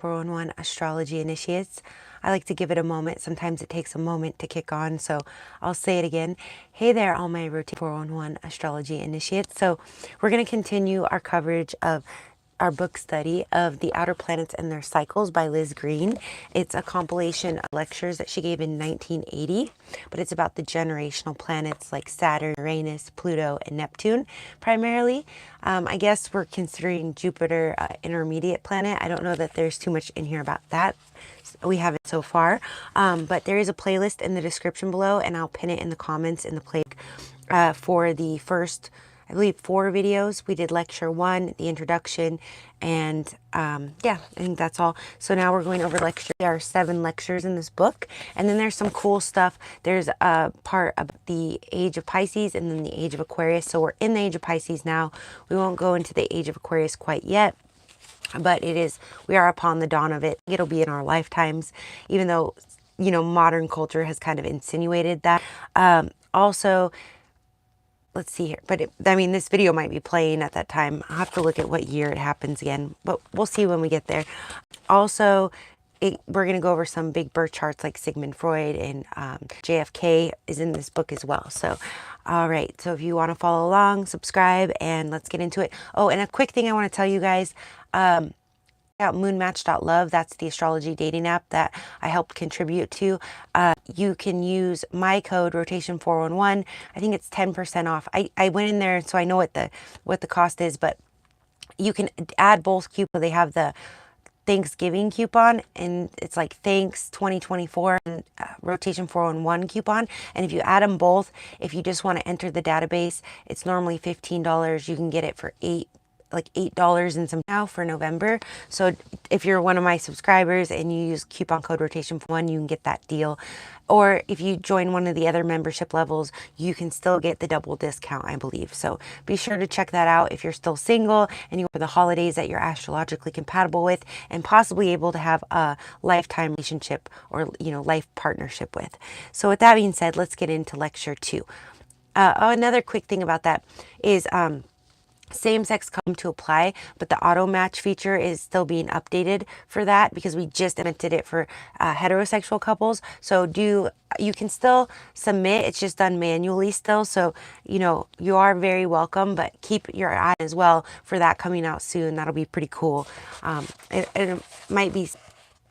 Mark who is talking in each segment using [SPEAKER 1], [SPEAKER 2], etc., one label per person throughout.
[SPEAKER 1] 411 Astrology Initiates. I like to give it a moment. Sometimes it takes a moment to kick on, so I'll say it again. Hey there, all my routine 411 Astrology Initiates. So we're going to continue our coverage of our book study of The Outer Planets and Their Cycles by Liz Green. It's a compilation of lectures that she gave in 1980, but it's about the generational planets like Saturn, Uranus, Pluto, and Neptune primarily. I guess we're considering Jupiter intermediate planet. I don't know that there's too much in here about that. We haven't so far, but there is a playlist in the description below, and I'll pin it in the comments in the play for the first, I believe, 4 videos. We did lecture 1, the introduction, and yeah, I think that's all. So now we're going over lecture. There are 7 lectures in this book, and then there's some cool stuff. There's a part of the age of Pisces and then the age of Aquarius. So we're in the age of Pisces now. We won't go into the age of Aquarius quite yet, but we are upon the dawn of it. It'll be in our lifetimes, even though, you know, modern culture has kind of insinuated that. Also, let's see here, but I mean, this video might be playing at that time. I'll have to look at what year it happens again, but we'll see when we get there. Also, we're going to go over some big birth charts like Sigmund Freud, and JFK is in this book as well. So, all right. So if you want to follow along, subscribe, and let's get into it. Oh, and a quick thing I want to tell you guys. Out moonmatch.love. That's the astrology dating app that I helped contribute to. You can use my code rotation 411. I think it's 10% off. I went in there, so I know what the cost is, but you can add both coupons. They have the Thanksgiving coupon, and it's like thanks 2024 and rotation 411 coupon. And if you add them both, if you just want to enter the database, it's normally $15. You can get it for $8 and some now for November. So if you're one of my subscribers and you use coupon code rotation 1, you can get that deal. Or if you join one of the other membership levels, you can still get the double discount, I believe. So be sure to check that out if you're still single and you for the holidays that you're astrologically compatible with and possibly able to have a lifetime relationship or, you know, life partnership with. So with that being said, let's get into lecture 2. Another quick thing about that is same-sex come to apply, but the auto match feature is still being updated for that because we just implemented it for heterosexual couples. So you can still submit, it's just done manually still. So, you know, you are very welcome, but keep your eye as well for that coming out soon. That'll be pretty cool. It might be,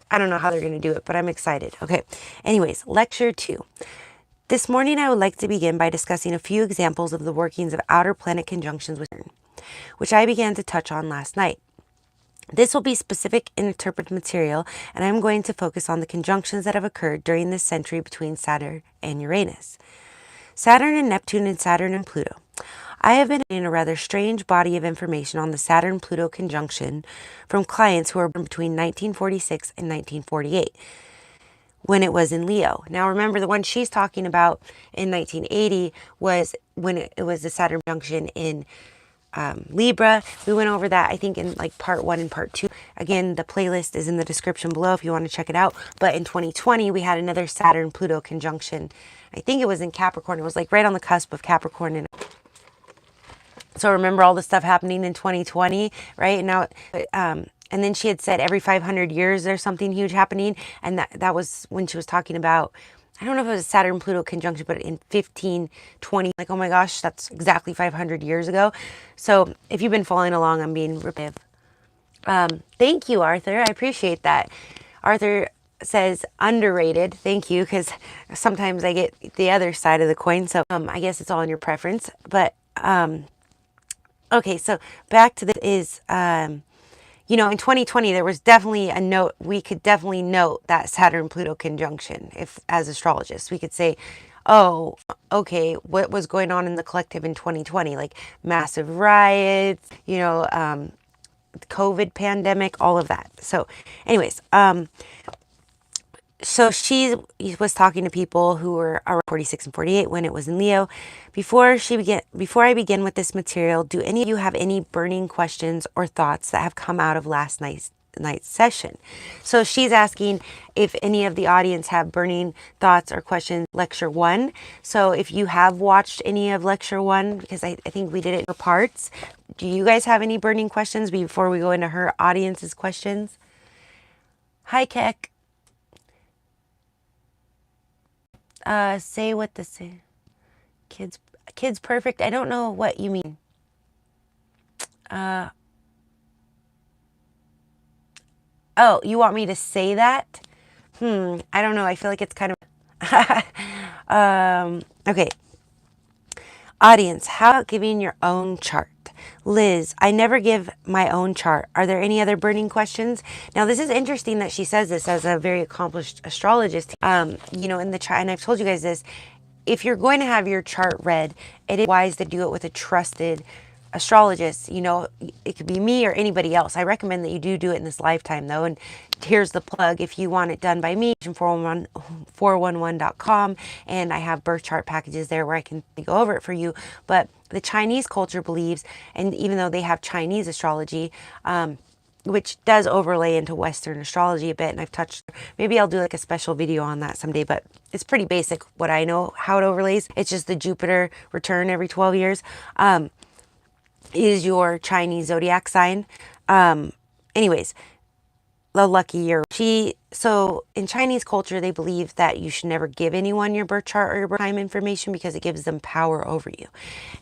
[SPEAKER 1] I don't know how they're going to do it, but I'm excited. Okay. Anyways, lecture 2. This morning, I would like to begin by discussing a few examples of the workings of outer planet conjunctions with Saturn, which I began to touch on last night. This will be specific interpretive material, and I'm going to focus on the conjunctions that have occurred during this century between Saturn and Uranus. Saturn and Neptune, and Saturn and Pluto. I have been in a rather strange body of information on the Saturn-Pluto conjunction from clients who were born between 1946 and 1948. When it was in Leo. Now remember, the one she's talking about in 1980 was when it was the Saturn conjunction in Libra. We went over that, I think, in like part 1 and part 2. Again, the playlist is in the description below if you want to check it out. But in 2020, we had another Saturn-Pluto conjunction. I think it was in Capricorn. It was like right on the cusp of Capricorn. And so remember all the stuff happening in 2020, right? And now, and then she had said every 500 years there's something huge happening. And that was when she was talking about, I don't know if it was a Saturn-Pluto conjunction, but in 1520, like, oh my gosh, that's exactly 500 years ago. So if you've been following along, I'm being repetitive. Thank you, Arthur. I appreciate that. Arthur says underrated. Thank you, because sometimes I get the other side of the coin. So I guess it's all in your preference. But okay, so back to this is... you know, in 2020, there was definitely a note, we could definitely note that Saturn-Pluto conjunction. If, as astrologists, we could say, oh, okay, what was going on in the collective in 2020? Like massive riots, you know, COVID pandemic, all of that. So anyways, so she was talking to people who were around 46 and 48 when it was in Leo. Before I begin with this material, do any of you have any burning questions or thoughts that have come out of last night's session? So she's asking if any of the audience have burning thoughts or questions. Lecture 1. So if you have watched any of lecture 1, because I think we did it in parts, do you guys have any burning questions before we go into her audience's questions? Hi, Keck. Say what the say. Kids perfect. I don't know what you mean. Uh, oh, you want me to say that? I don't know. I feel like it's kind of. Okay. Audience, how about giving your own chart? Liz, I never give my own chart. Are there any other burning questions? Now, this is interesting that she says this as a very accomplished astrologist. In the chart, and I've told you guys this, if you're going to have your chart read, it is wise to do it with a trusted astrologist. It could be me or anybody else. I recommend that you do it in this lifetime, though. And here's the plug. If you want it done by me, 411.com, and I have birth chart packages there where I can go over it for you. But the Chinese culture believes, and even though they have Chinese astrology, which does overlay into Western astrology a bit, and I've touched, maybe I'll do like a special video on that someday, but it's pretty basic what I know how it overlays. It's just the Jupiter return every 12 years is your Chinese zodiac sign. Anyways, the lucky year. So in Chinese culture, they believe that you should never give anyone your birth chart or your birth time information because it gives them power over you.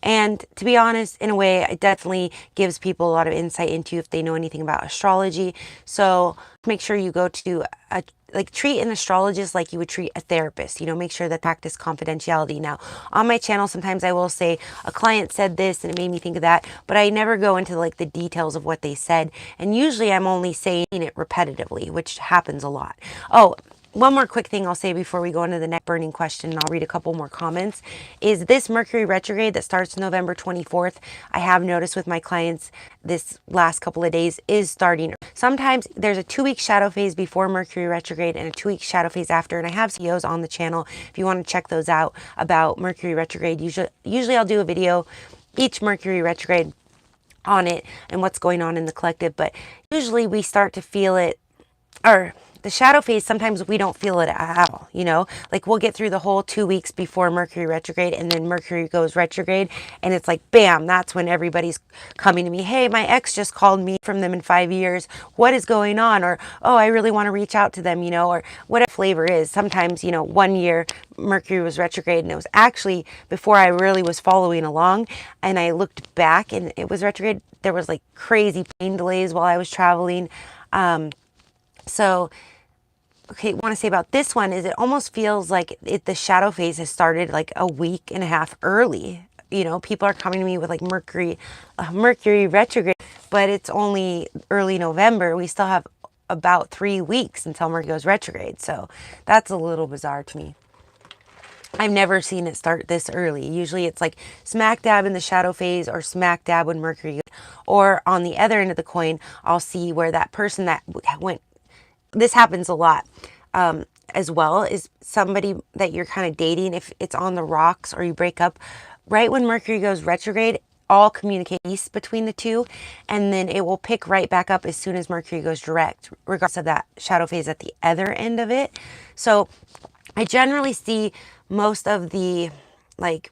[SPEAKER 1] And to be honest, in a way, it definitely gives people a lot of insight into if they know anything about astrology. So make sure you go to treat an astrologist like you would treat a therapist. Make sure that practice confidentiality. Now, on my channel, sometimes I will say a client said this and it made me think of that, but I never go into the details of what they said. And usually I'm only saying it repetitively, which happens a lot. Oh, one more quick thing I'll say before we go into the next burning question, and I'll read a couple more comments, is this Mercury retrograde that starts November 24th, I have noticed with my clients this last couple of days is starting. Sometimes there's a 2-week shadow phase before Mercury retrograde and a 2-week shadow phase after, and I have videos on the channel if you want to check those out about Mercury retrograde. Usually I'll do a video each Mercury retrograde on it and what's going on in the collective, but usually we start to feel it, or the shadow phase, sometimes we don't feel it at all, we'll get through the whole 2 weeks before Mercury retrograde, and then Mercury goes retrograde, and it's like, bam, that's when everybody's coming to me. Hey, my ex just called me from them in 5 years. What is going on? Or, oh, I really want to reach out to them, or whatever flavor is. Sometimes, 1 year Mercury was retrograde, and it was actually before I really was following along, and I looked back and it was retrograde. There was crazy plane delays while I was traveling. Okay, want to say about this one is it almost feels like the shadow phase has started a week and a half early. People are coming to me with Mercury retrograde, but it's only early November. We still have about 3 weeks until Mercury goes retrograde. So that's a little bizarre to me. I've never seen it start this early. Usually it's smack dab in the shadow phase or smack dab when Mercury goes. Or on the other end of the coin, I'll see where that person that went, this happens a lot as well, is somebody that you're kind of dating, if it's on the rocks or you break up, right when Mercury goes retrograde, all communication between the two, and then it will pick right back up as soon as Mercury goes direct, regardless of that shadow phase at the other end of it. So I generally see most of the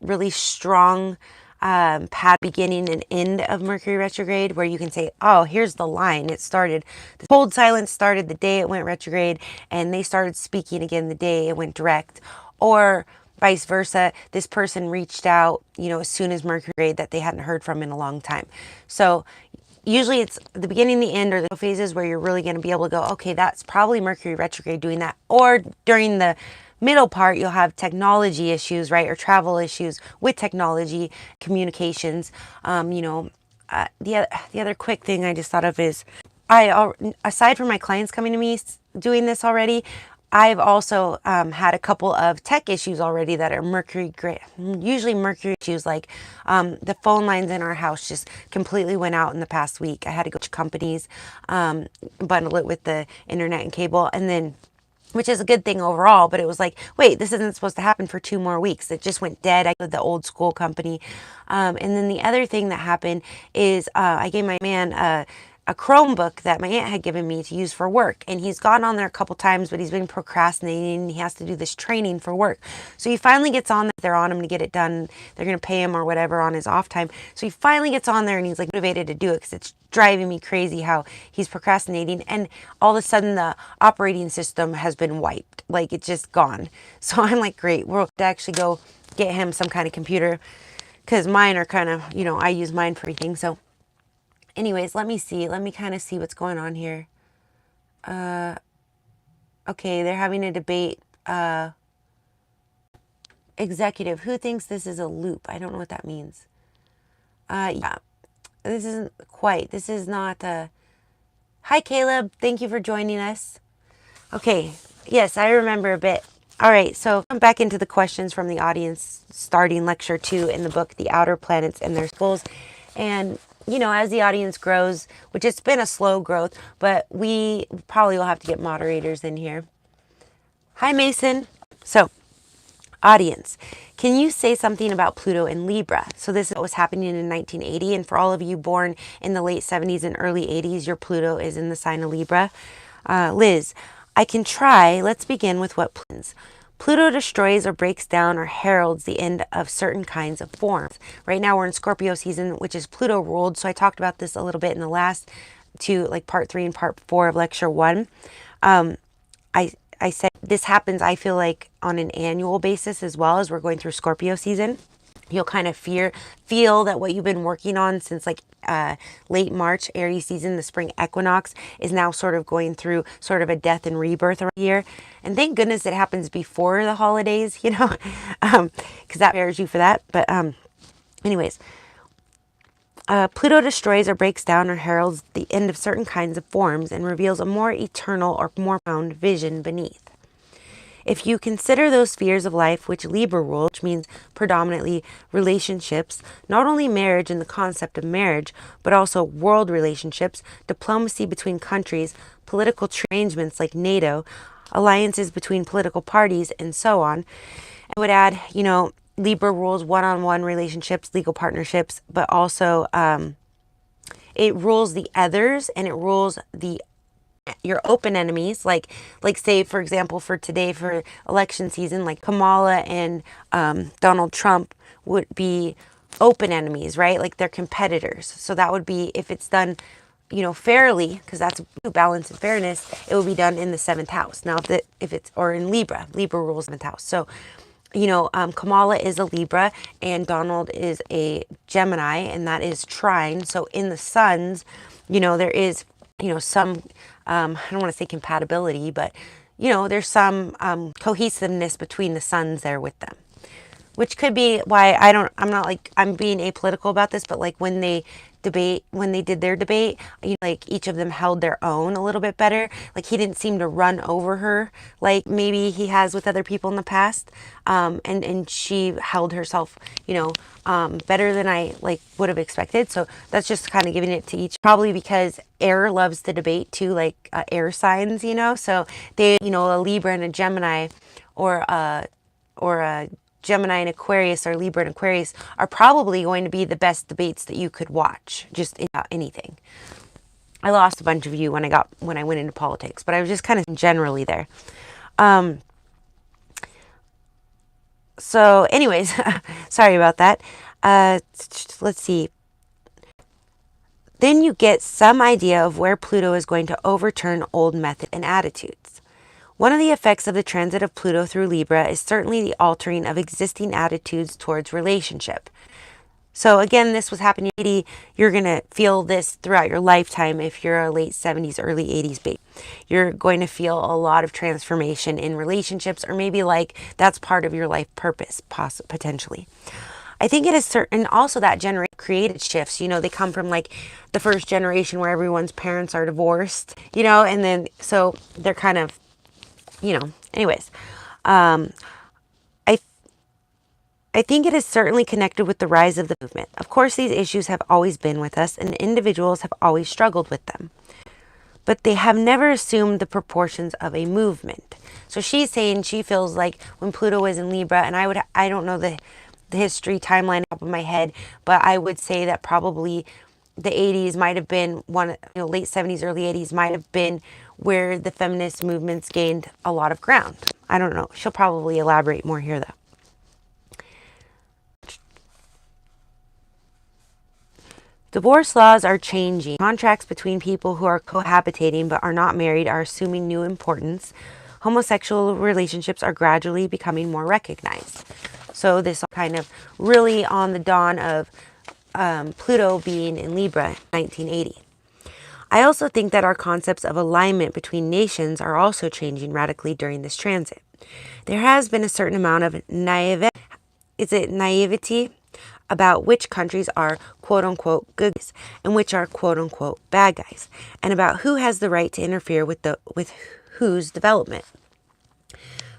[SPEAKER 1] really strong pad beginning and end of Mercury retrograde, where you can say, oh, here's the line. It started, the cold silence started the day it went retrograde, and they started speaking again the day it went direct. Or vice versa, this person reached out, as soon as Mercury that they hadn't heard from in a long time. So usually it's the beginning, the end, or the phases where you're really going to be able to go, okay, that's probably Mercury retrograde doing that. Or during the middle part, you'll have technology issues, right? Or travel issues with technology, communications. The other quick thing I just thought of is, aside from my clients coming to me doing this already, I've also had a couple of tech issues already that are usually Mercury issues, the phone lines in our house just completely went out in the past week. I had to go to companies, bundle it with the internet and cable, and then, which is a good thing overall, but it was wait, this isn't supposed to happen for 2 more weeks. It just went dead. I did the old school company. And then the other thing that happened is I gave my man a Chromebook that my aunt had given me to use for work. And he's gone on there a couple times, but he's been procrastinating and he has to do this training for work. So he finally gets on there. They're on him to get it done. They're going to pay him or whatever on his off time. So he finally gets on there and he's like motivated to do it because it's driving me crazy how he's procrastinating. And all of a sudden the operating system has been wiped. Like it's just gone. So I'm like, great. We'll actually go get him some kind of computer because mine are kind of, I use mine for everything. So anyways, let me kind of see what's going on here. Okay, they're having a debate. Executive, who thinks this is a loop? I don't know what that means. Yeah, this is not hi Caleb, thank you for joining us. Okay, yes, I remember a bit. All right, so I'm back into the questions from the audience, starting lecture 2 in the book, The Outer Planets and Their Schools. And as the audience grows, which it's been a slow growth, but we probably will have to get moderators in here. Hi, Mason. So, audience, can you say something about Pluto in Libra? So this is what was happening in 1980. And for all of you born in the late 70s and early 80s, your Pluto is in the sign of Libra. Liz, I can try. Let's begin with what Pluto destroys or breaks down or heralds the end of certain kinds of forms. Right now we're in Scorpio season, which is Pluto ruled. So I talked about this a little bit in the last two, like part 3 and part 4 of lecture 1. I said this happens, I feel like, on an annual basis as well as we're going through Scorpio season. You'll kind of feel that what you've been working on since like late March, Aries season, the spring equinox, is now sort of going through sort of a death and rebirth around here. And thank goodness it happens before the holidays, because that prepares you for that. But anyways, Pluto destroys or breaks down or heralds the end of certain kinds of forms and reveals a more eternal or more profound vision beneath. If you consider those spheres of life which Libra rules, which means predominantly relationships, not only marriage and the concept of marriage, but also world relationships, diplomacy between countries, political arrangements like NATO, alliances between political parties, and so on, I would add, Libra rules one-on-one relationships, legal partnerships, but also it rules the others and it rules your open enemies. Like say, for example, for today, for election season, like Kamala and Donald Trump would be open enemies, right? Like they're competitors. So that would be, if it's done, fairly, because that's balance and fairness, it will be done in the 7th house. Now, if it's, or in Libra rules 7th house. So Kamala is a Libra and Donald is a Gemini, and that is trine. So in the suns, there is, some, I don't want to say compatibility, but, there's some cohesiveness between the suns there with them, which could be why I'm not like, I'm being apolitical about this, but like when they did their debate, like each of them held their own a little bit better. Like he didn't seem to run over her like maybe he has with other people in the past. And she held herself, better than I would have expected. So that's just kind of giving it to each, probably because air loves to debate too, like air signs, so they, a Libra and a Gemini or a Gemini and Aquarius or Libra and Aquarius are probably going to be the best debates that you could watch, just about anything. I lost a bunch of you when I went into politics, but I was just kind of generally there. So anyways, sorry about that. Let's see. Then you get some idea of where Pluto is going to overturn old methods and attitudes. One of the effects of the transit of Pluto through Libra is certainly the altering of existing attitudes towards relationship. So again, this was happening in 80. You're going to feel this throughout your lifetime if you're a late 70s, early 80s baby. You're going to feel a lot of transformation in relationships, or maybe like that's part of your life purpose, potentially. I think it is certain, and also that generation created shifts. They come from like the first generation where everyone's parents are divorced, and then so they're kind of, anyways, I think it is certainly connected with the rise of the movement. Of course, these issues have always been with us, and individuals have always struggled with them. But they have never assumed the proportions of a movement. So she's saying she feels like when Pluto was in Libra, and I don't know the history timeline off the top of my head, but I would say that probably the 80s might have been late 70s, early 80s might have been where the feminist movements gained a lot of ground. I don't know. She'll probably elaborate more here, though. Divorce laws are changing. Contracts between people who are cohabitating but are not married are assuming new importance. Homosexual relationships are gradually becoming more recognized. So this kind of really on the dawn of Pluto being in Libra in 1980. I also think that our concepts of alignment between nations are also changing radically during this transit. There has been a certain amount of naivety about which countries are quote-unquote good guys and which are quote-unquote bad guys, and about who has the right to interfere with whose development.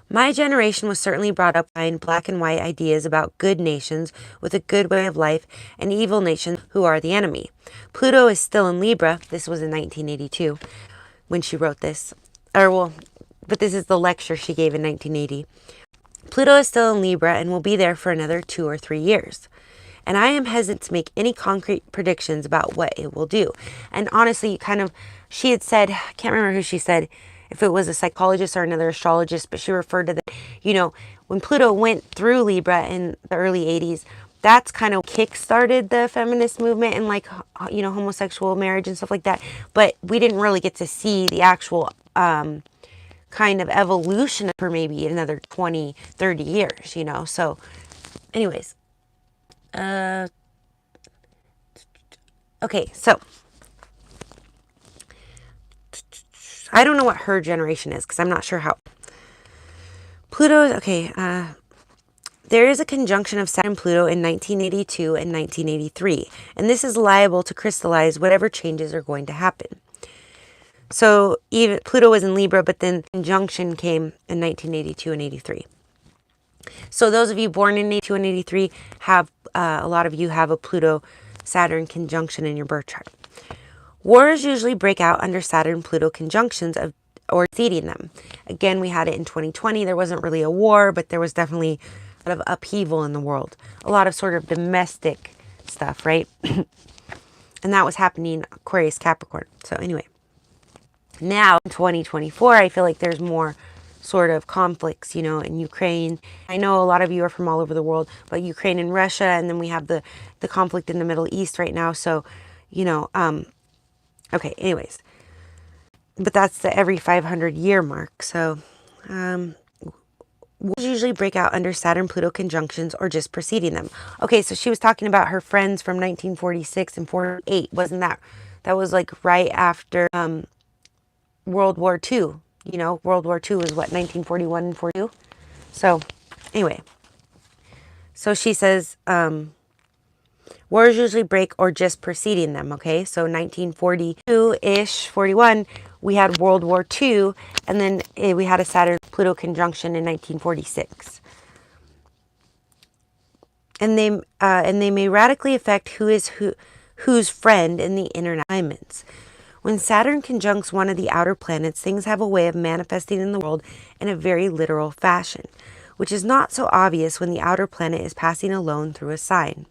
[SPEAKER 1] My generation was certainly brought up by black and white ideas about good nations with a good way of life and evil nations who are the enemy. Pluto is still in Libra. This was in 1982 when she wrote this. But this is the lecture she gave in 1980. Pluto is still in Libra and will be there for another 2 or 3 years. And I am hesitant to make any concrete predictions about what it will do. And honestly, she had said, I can't remember who she said, if it was a psychologist or another astrologist, but she referred to when Pluto went through Libra in the early 80s, that's kind of kick-started the feminist movement and homosexual marriage and stuff like that. But we didn't really get to see the actual kind of evolution for maybe another 20, 30 years, So anyways. Okay, so I don't know what her generation is because I'm not sure how. Pluto, okay, there is a conjunction of Saturn and Pluto in 1982 and 1983, and this is liable to crystallize whatever changes are going to happen. So even Pluto was in Libra, but then conjunction came in 1982 and 83. So those of you born in 82 and 83 have, a lot of you have a Pluto-Saturn conjunction in your birth chart. Wars usually break out under Saturn-Pluto conjunctions or preceding them. Again, we had it in 2020. There wasn't really a war, but there was definitely a lot of upheaval in the world. A lot of sort of domestic stuff, right? And that was happening Aquarius, Capricorn. So anyway, now in 2024, I feel like there's more sort of conflicts, in Ukraine. I know a lot of you are from all over the world, but Ukraine and Russia, and then we have the conflict in the Middle East right now. So, okay, anyways. But that's the every 500-year mark. So, wars usually break out under Saturn-Pluto conjunctions or just preceding them. Okay, so she was talking about her friends from 1946 and 48. Wasn't that was like right after World War II? World War II was what, 1941 and 42? So, anyway. So she says, wars usually break or just preceding them, okay? So 1942-ish, 41, we had World War II, and then we had a Saturn-Pluto conjunction in 1946. And they may radically affect who's friend in the inner alignments. When Saturn conjuncts one of the outer planets, things have a way of manifesting in the world in a very literal fashion, which is not so obvious when the outer planet is passing alone through a sign.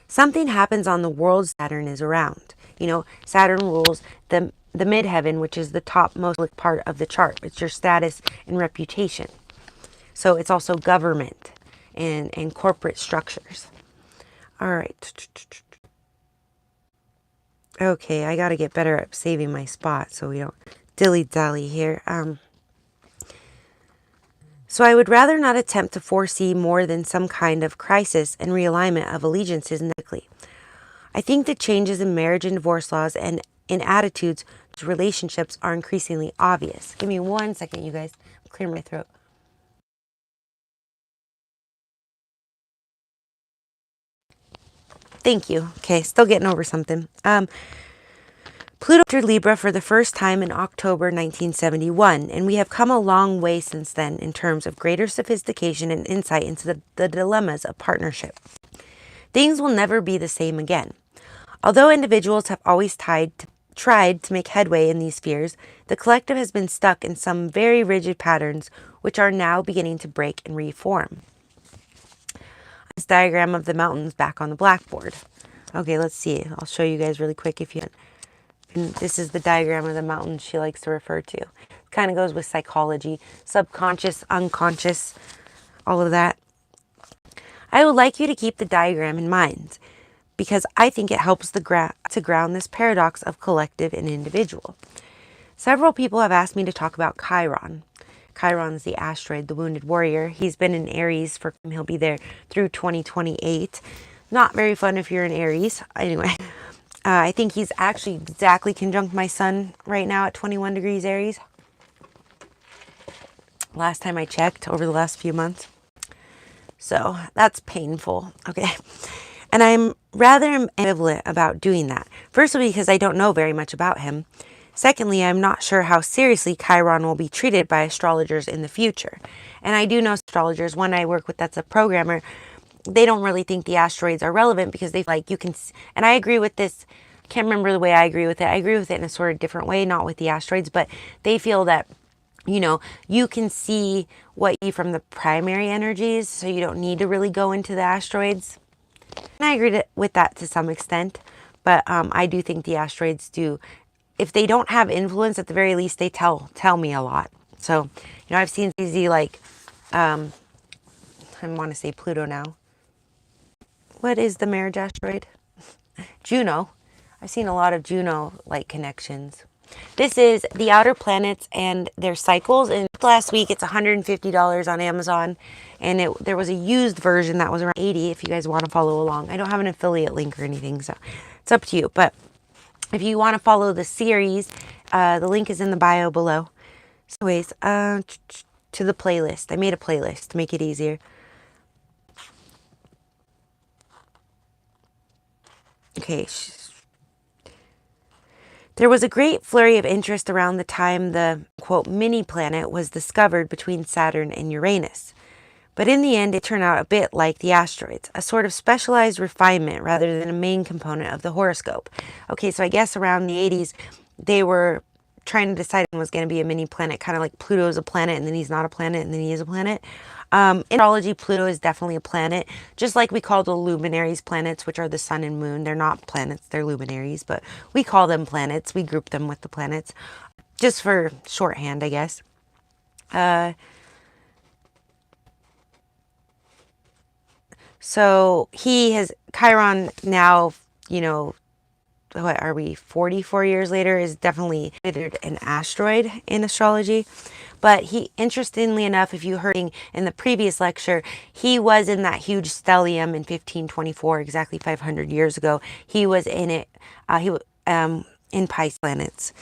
[SPEAKER 1] Something happens on the world Saturn is around. Saturn rules the midheaven, which is the topmost part of the chart. It's your status and reputation. So it's also government and corporate structures. All right. Okay, I got to get better at saving my spot so we don't dilly-dally here. So I would rather not attempt to foresee more than some kind of crisis and realignment of allegiances medically. I think that changes in marriage and divorce laws and in attitudes to relationships are increasingly obvious. Give me 1 second, you guys. I'm clearing my throat. Thank you. Okay, still getting over something. Pluto entered Libra for the first time in October 1971, and we have come a long way since then in terms of greater sophistication and insight into the dilemmas of partnership. Things will never be the same again. Although individuals have always tried to make headway in these spheres, the collective has been stuck in some very rigid patterns which are now beginning to break and reform. This diagram of the mountains back on the blackboard. Okay, let's see. I'll show you guys really quick if you. And this is the diagram of the mountain she likes to refer to. It kind of goes with psychology, subconscious, unconscious, all of that. I would like you to keep the diagram in mind because I think it helps to ground this paradox of collective and individual. Several people have asked me to talk about Chiron. Chiron's the asteroid, the wounded warrior. He's been in Aries he'll be there through 2028. Not very fun if you're in Aries. Anyway, I think he's actually exactly conjunct my sun right now at 21 degrees Aries. Last time I checked over the last few months. So that's painful. Okay. And I'm rather ambivalent about doing that. Firstly, because I don't know very much about him. Secondly, I'm not sure how seriously Chiron will be treated by astrologers in the future. And I do know astrologers, one I work with that's a programmer, they don't really think the asteroids are relevant because they like you can, and I agree with this. Can't remember the way I agree with it. I agree with it in a sort of different way, not with the asteroids, but they feel that, you know, you can see what you from the primary energies, so you don't need to really go into the asteroids. And I agree with that to some extent, but I do think the asteroids do, if they don't have influence, at the very least, they tell me a lot. So, you know, I've seen easy like, I want to say Pluto now. What is the marriage asteroid? Juno. I've seen a lot of Juno-like connections. This is the outer planets and their cycles. And last week, it's $150 on Amazon. And there was a used version that was around $80 if you guys want to follow along. I don't have an affiliate link or anything, so it's up to you. But if you want to follow the series, the link is in the bio below. So anyways, to the playlist. I made a playlist to make it easier. Okay. There was a great flurry of interest around the time the, quote, mini planet was discovered between Saturn and Uranus. But in the end, it turned out a bit like the asteroids, a sort of specialized refinement rather than a main component of the horoscope. Okay, so I guess around the 80s, they were trying to decide it was going to be a mini planet, kind of like Pluto's a planet and then he's not a planet and then he is a planet. In astrology, Pluto is definitely a planet, just like we call the luminaries planets, which are the sun and moon. They're not planets, they're luminaries, but we call them planets. We group them with the planets, just for shorthand, I guess. So Chiron now, you know, what are we, 44 years later, is definitely considered an asteroid in astrology. But he, interestingly enough, if you heard in the previous lecture, he was in that huge stellium in 1524, exactly 500 years ago. He was in it, in Pisces planets.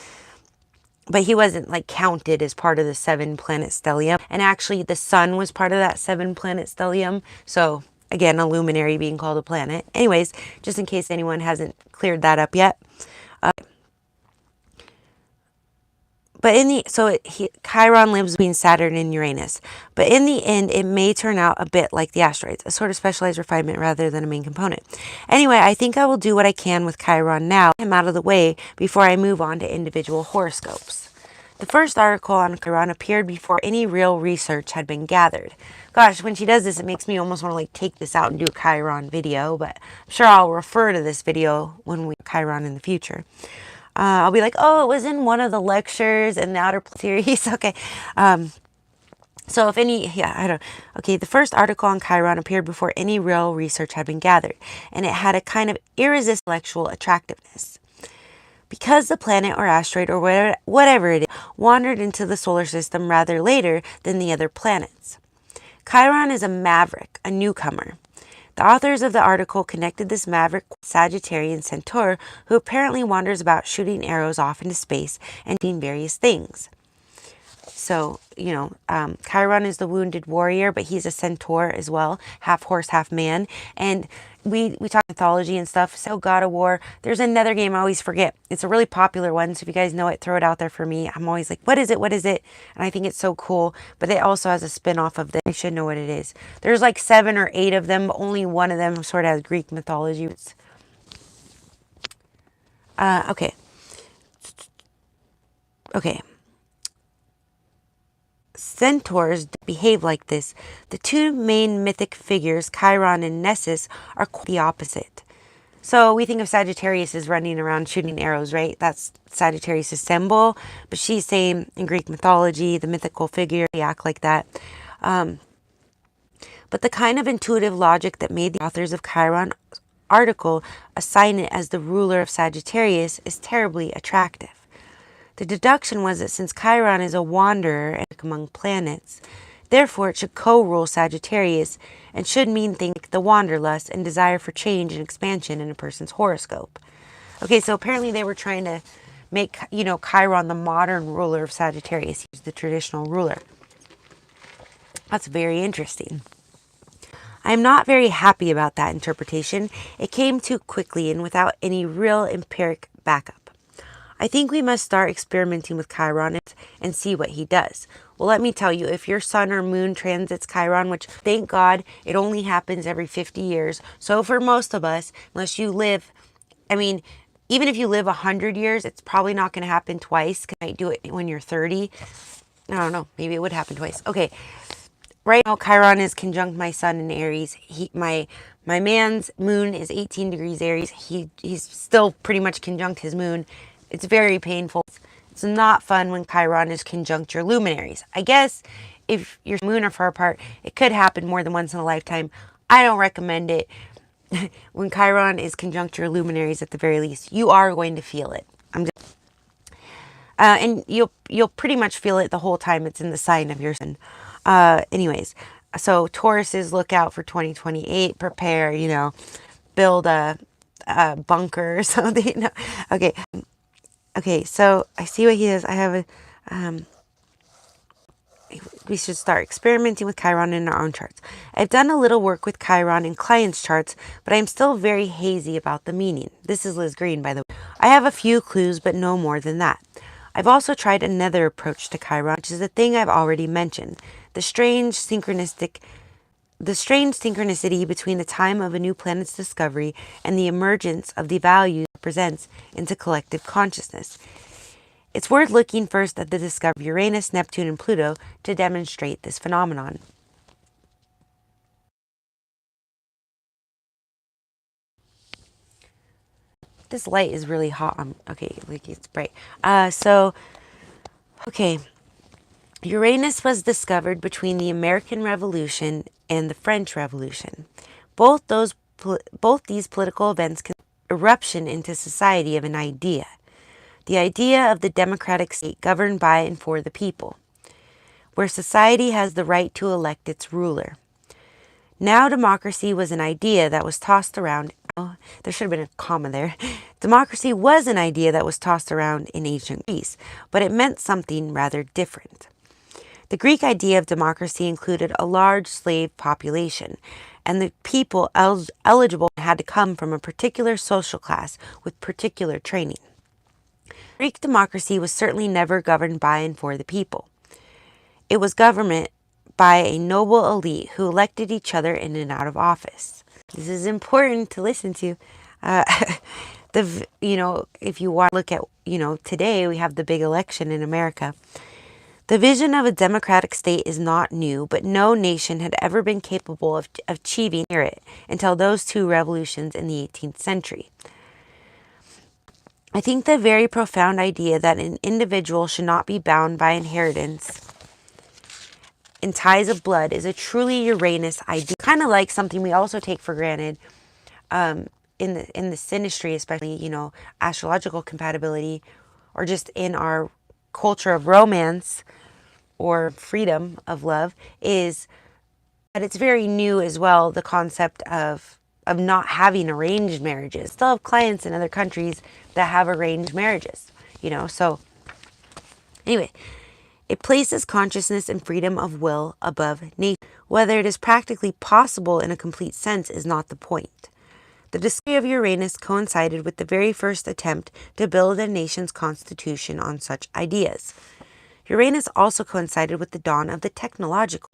[SPEAKER 1] But he wasn't like counted as part of the 7-planet stellium. And actually the sun was part of that 7-planet stellium. So again, a luminary being called a planet. Anyways, just in case anyone hasn't cleared that up yet. But Chiron lives between Saturn and Uranus. But in the end, it may turn out a bit like the asteroids, a sort of specialized refinement rather than a main component. Anyway, I think I will do what I can with Chiron now, get him out of the way before I move on to individual horoscopes. The first article on Chiron appeared before any real research had been gathered. Gosh, when she does this, it makes me almost want to like take this out and do a Chiron video, but I'm sure I'll refer to this video when we do Chiron in the future. I'll be like, oh, it was in one of the lectures in the Outer series. Okay. So if any, I don't, okay, the first article on Chiron appeared before any real research had been gathered, and it had a kind of irresistible intellectual attractiveness. Because the planet or asteroid or whatever it is wandered into the solar system rather later than the other planets. Chiron is a maverick, a newcomer. The authors of the article connected this maverick with Sagittarian Centaur, who apparently wanders about shooting arrows off into space and doing various things. So, you know, Chiron is the wounded warrior, but he's a centaur as well, half horse, half man. And we talk mythology and stuff. So God of War. There's another game I always forget. It's a really popular one. So if you guys know it, throw it out there for me. I'm always like, what is it? What is it? And I think it's so cool. But it also has a spin-off of this. I should know what it is. There's like 7 or 8 of them. But only one of them sort of has Greek mythology. Okay. Okay. Centaurs behave like this. The two main mythic figures, Chiron and Nessus, are quite the opposite. So we think of Sagittarius as running around shooting arrows, right? That's Sagittarius' symbol. But she's saying in Greek mythology, the mythical figure, they act like that. But the kind of intuitive logic that made the authors of Chiron article assign it as the ruler of Sagittarius is terribly attractive. The deduction was that since Chiron is a wanderer among planets, therefore it should co-rule Sagittarius and should mean things like the wanderlust and desire for change and expansion in a person's horoscope. Okay, so apparently they were trying to make, Chiron the modern ruler of Sagittarius. He's the traditional ruler. That's very interesting. I'm not very happy about that interpretation. It came too quickly and without any real empiric backup. I think we must start experimenting with Chiron and see what he does. Well, let me tell you, if your sun or moon transits Chiron, which thank God it only happens every 50 years. So for most of us, unless you live, even if you live 100 years, it's probably not going to happen twice. You might do it when you're 30. I don't know. Maybe it would happen twice. Okay. Right now, Chiron is conjunct my sun in Aries. My man's moon is 18 degrees Aries. He's still pretty much conjunct his moon. It's very painful. It's not fun when Chiron is conjunct your luminaries. I guess if your moon are far apart, it could happen more than once in a lifetime. I don't recommend it. When Chiron is conjunct your luminaries, at the very least, you are going to feel it. And you'll pretty much feel it the whole time it's in the sign of your sun. Anyways, so Tauruses, look out for 2028. Prepare, build a bunker or something. No. Okay. So I see what he does. I have we should start experimenting with Chiron in our own charts. I've done a little work with Chiron in clients' charts, but I'm still very hazy about the meaning. This is Liz Green, by the way. I have a few clues, but no more than that. I've also tried another approach to Chiron, which is the thing I've already mentioned. The strange synchronicity between the time of a new planet's discovery and the emergence of the values it represents into collective consciousness. It's worth looking first at the discovery of Uranus, Neptune, and Pluto to demonstrate this phenomenon. This light is really hot. Okay, like it's bright. Uranus was discovered between the American Revolution and the French Revolution. Both these political events can eruption into society of an idea. The idea of the democratic state governed by and for the people, where society has the right to elect its ruler. Now democracy was an idea that was tossed around. Oh, there should have been a comma there. Democracy was an idea that was tossed around in ancient Greece, but it meant something rather different. The Greek idea of democracy included a large slave population, and the people eligible had to come from a particular social class with particular training. Greek democracy was certainly never governed by and for the people. It was government by a noble elite who elected each other in and out of office. This is important to listen to. If you want to look at, today we have the big election in America. The vision of a democratic state is not new, but no nation had ever been capable of achieving it until those two revolutions in the 18th century. I think the very profound idea that an individual should not be bound by inheritance in ties of blood is a truly Uranus idea. Kind of like something we also take for granted in the synastry, especially, astrological compatibility, or just in our culture of romance or freedom of love, is that it's very new as well, the concept of not having arranged marriages. Still have clients in other countries that have arranged marriages, so anyway, it places consciousness and freedom of will above nature. Whether it is practically possible in a complete sense is not the point. The discovery of Uranus coincided with the very first attempt to build a nation's constitution on such ideas. Uranus also coincided with the dawn of the technological.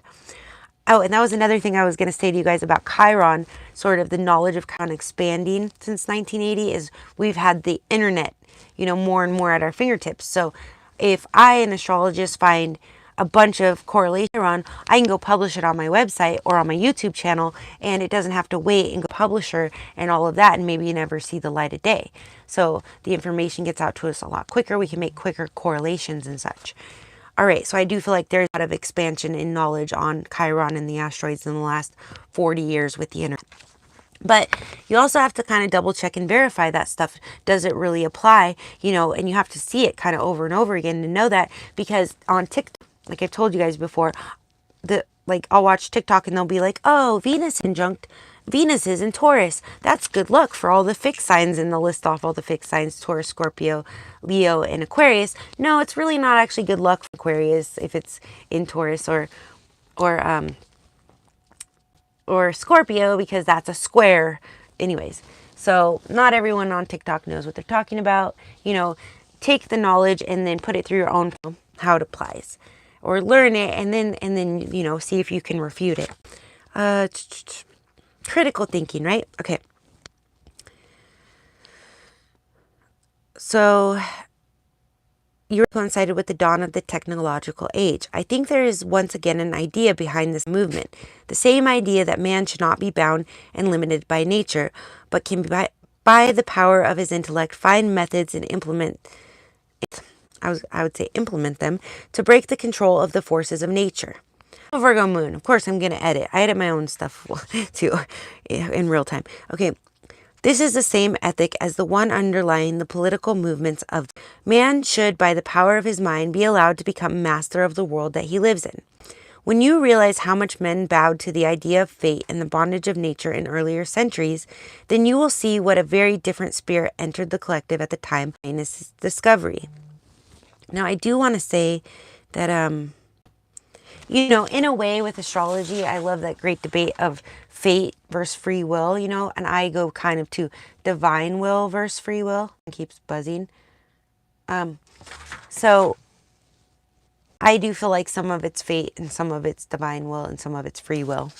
[SPEAKER 1] Oh, and that was another thing I was going to say to you guys about Chiron, sort of the knowledge of Chiron expanding since 1980, is we've had the internet, more and more at our fingertips. So if I, an astrologist, find a bunch of correlation on, I can go publish it on my website or on my YouTube channel, and it doesn't have to wait and go publisher and all of that, and maybe you never see the light of day. So the information gets out to us a lot quicker. We can make quicker correlations and such. All right, so I do feel like there's a lot of expansion in knowledge on Chiron and the asteroids in the last 40 years with the internet. But you also have to kind of double check and verify that stuff. Does it really apply? You know, and you have to see it kind of over and over again to know that, because on TikTok, like I've told you guys before, I'll watch TikTok and they'll be like, oh, Venus is in Taurus. That's good luck for all the fixed signs, and they'll list off all the fixed signs: Taurus, Scorpio, Leo, and Aquarius. No, it's really not actually good luck for Aquarius if it's in Taurus or Scorpio, because that's a square. Anyways, so not everyone on TikTok knows what they're talking about. You know, take the knowledge and then put it through your own, how it applies, or learn it and then you know, see if you can refute it. Critical thinking, right? Okay. So you're coincided with the dawn of the technological age. I think there is once again an idea behind this movement. The same idea that man should not be bound and limited by nature, but can by the power of his intellect find methods and implement them to break the control of the forces of nature. Virgo moon. Of course, I'm going to edit. I edit my own stuff too in real time. Okay. This is the same ethic as the one underlying the political movements of man should, by the power of his mind, be allowed to become master of the world that he lives in. When you realize how much men bowed to the idea of fate and the bondage of nature in earlier centuries, then you will see what a very different spirit entered the collective at the time of Venus' discovery. Now, I do want to say that, you know, in a way with astrology, I love that great debate of fate versus free will, you know, and I go kind of to divine will versus free will. It keeps buzzing. So I do feel like some of it's fate and some of it's divine will and some of it's free will.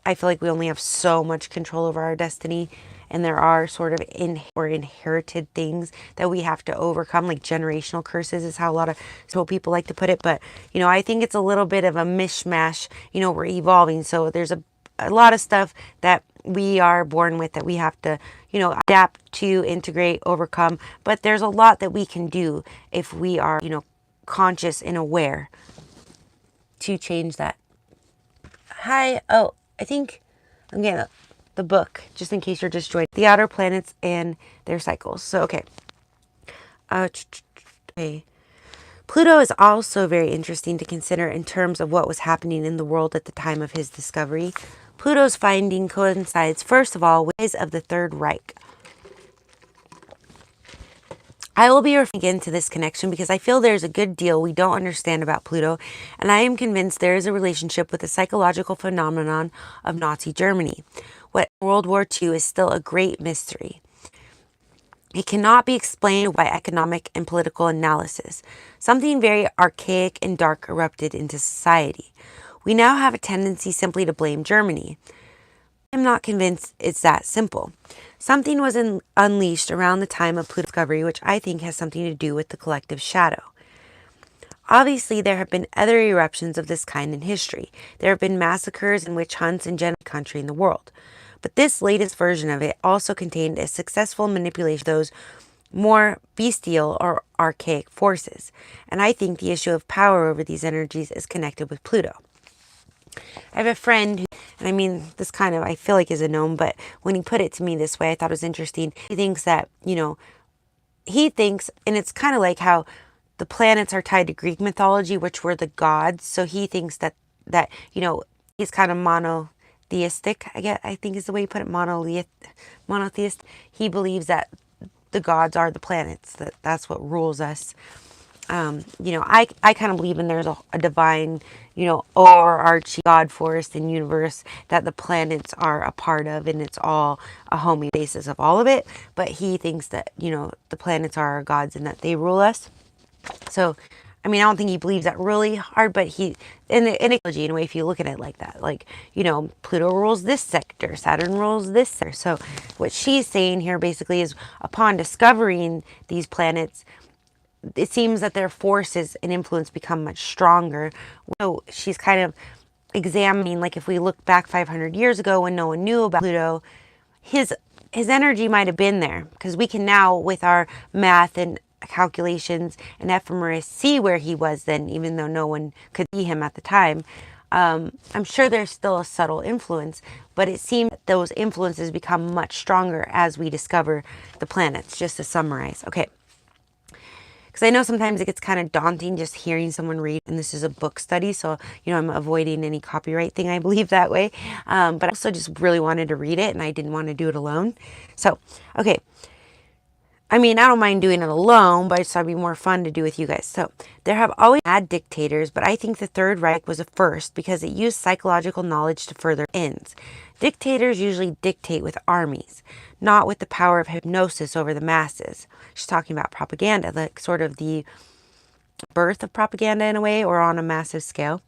[SPEAKER 1] I feel like we only have so much control over our destiny, and there are sort of inherited things that we have to overcome, like generational curses is how a lot of people like to put it. But, you know, I think it's a little bit of a mishmash. You know, we're evolving. So there's a lot of stuff that we are born with that we have to, you know, adapt to, integrate, overcome. But there's a lot that we can do if we are, you know, conscious and aware to change that. Hi. Oh, I think I'm getting the book, just in case you're just joining. The outer planets and their cycles. So, okay. Pluto is also very interesting to consider in terms of what was happening in the world at the time of his discovery. Pluto's finding coincides, first of all, with of the Third Reich. I will be referring again to this connection because I feel there's a good deal we don't understand about Pluto, and I am convinced there is a relationship with the psychological phenomenon of Nazi Germany. What World War II is still a great mystery. It cannot be explained by economic and political analysis. Something very archaic and dark erupted into society. We now have a tendency simply to blame Germany. I'm not convinced it's that simple. Something was unleashed around the time of Pluto's discovery, which I think has something to do with the collective shadow. Obviously, there have been other eruptions of this kind in history. There have been massacres and witch hunts in every country in the world. But this latest version of it also contained a successful manipulation of those more bestial or archaic forces. And I think the issue of power over these energies is connected with Pluto. I have a friend who, and I mean, this kind of, I feel like is a gnome, but when he put it to me this way, I thought it was interesting. He thinks that, you know, and it's kind of like how the planets are tied to Greek mythology, which were the gods. So he thinks that, you know, he's kind of monotheistic, I think is the way you put it, monotheist. He believes that the gods are the planets, that's what rules us. You know, I kind of believe in there's a divine, you know, overarching God force and universe that the planets are a part of, and it's all a homeostasis of all of it. But he thinks that, you know, the planets are our gods and that they rule us. So, I mean, I don't think he believes that really hard, but in ecology, in a way, if you look at it like that, like, you know, Pluto rules this sector, Saturn rules this sector. So what she's saying here basically is upon discovering these planets, it seems that their forces and influence become much stronger. So she's kind of examining, like if we look back 500 years ago when no one knew about Pluto, his energy might have been there, because we can now, with our math and calculations and ephemeris, see where he was then, even though no one could see him at the time. I'm sure there's still a subtle influence, but it seems that those influences become much stronger as we discover the planets, just to summarize. Okay. Because I know sometimes it gets kind of daunting just hearing someone read, and this is a book study, so, I'm avoiding any copyright thing, I believe, that way. But I also just really wanted to read it, and I didn't want to do it alone. So, okay. I mean, I don't mind doing it alone, but I just thought it'd be more fun to do with you guys. So, there have always had dictators, but I think the Third Reich was a first because it used psychological knowledge to further ends. Dictators usually dictate with armies, not with the power of hypnosis over the masses. She's talking about propaganda, like sort of the birth of propaganda in a way, or on a massive scale.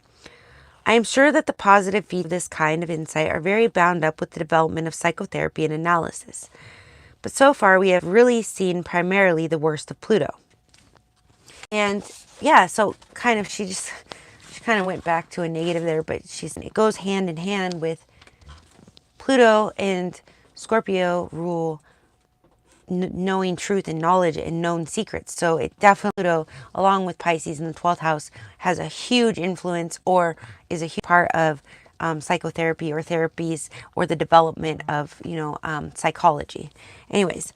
[SPEAKER 1] I am sure that the positive features of this kind of insight are very bound up with the development of psychotherapy and analysis. But so far, we have really seen primarily the worst of Pluto. And yeah, so kind of she kind of went back to a negative there, but it goes hand in hand with Pluto and Scorpio rule knowing truth and knowledge and known secrets. So it definitely, Pluto, along with Pisces in the 12th house, has a huge influence, or is a huge part of psychotherapy or therapies, or the development of, psychology. Anyways,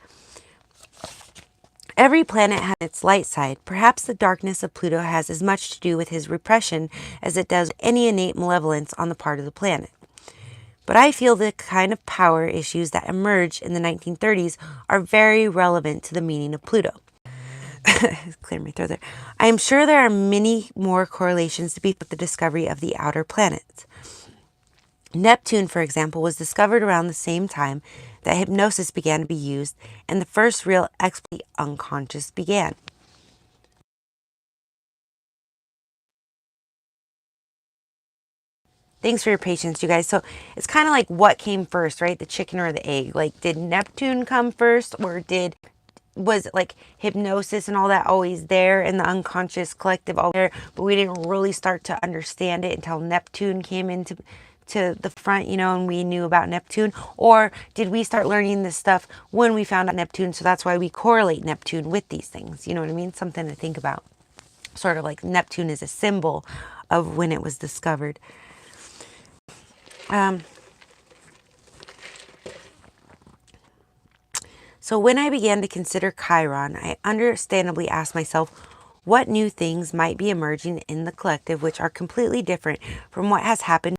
[SPEAKER 1] every planet has its light side. Perhaps the darkness of Pluto has as much to do with his repression as it does any innate malevolence on the part of the planet. But I feel the kind of power issues that emerged in the 1930s are very relevant to the meaning of Pluto. Clear my throat there. I am sure there are many more correlations to be with the discovery of the outer planets. Neptune, for example, was discovered around the same time that hypnosis began to be used and the first real exploit of the unconscious began. Thanks for your patience, you guys. So it's kind of like what came first, right? The chicken or the egg? Like, did Neptune come first, or was like hypnosis and all that always there in the unconscious collective all there, but we didn't really start to understand it until Neptune came into the front, and we knew about Neptune? Or did we start learning this stuff when we found out Neptune, so that's why we correlate Neptune with these things? You know what I mean? Something to think about. Sort of like Neptune is a symbol of when it was discovered. So when I began to consider Chiron, I understandably asked myself what new things might be emerging in the collective which are completely different from what has happened,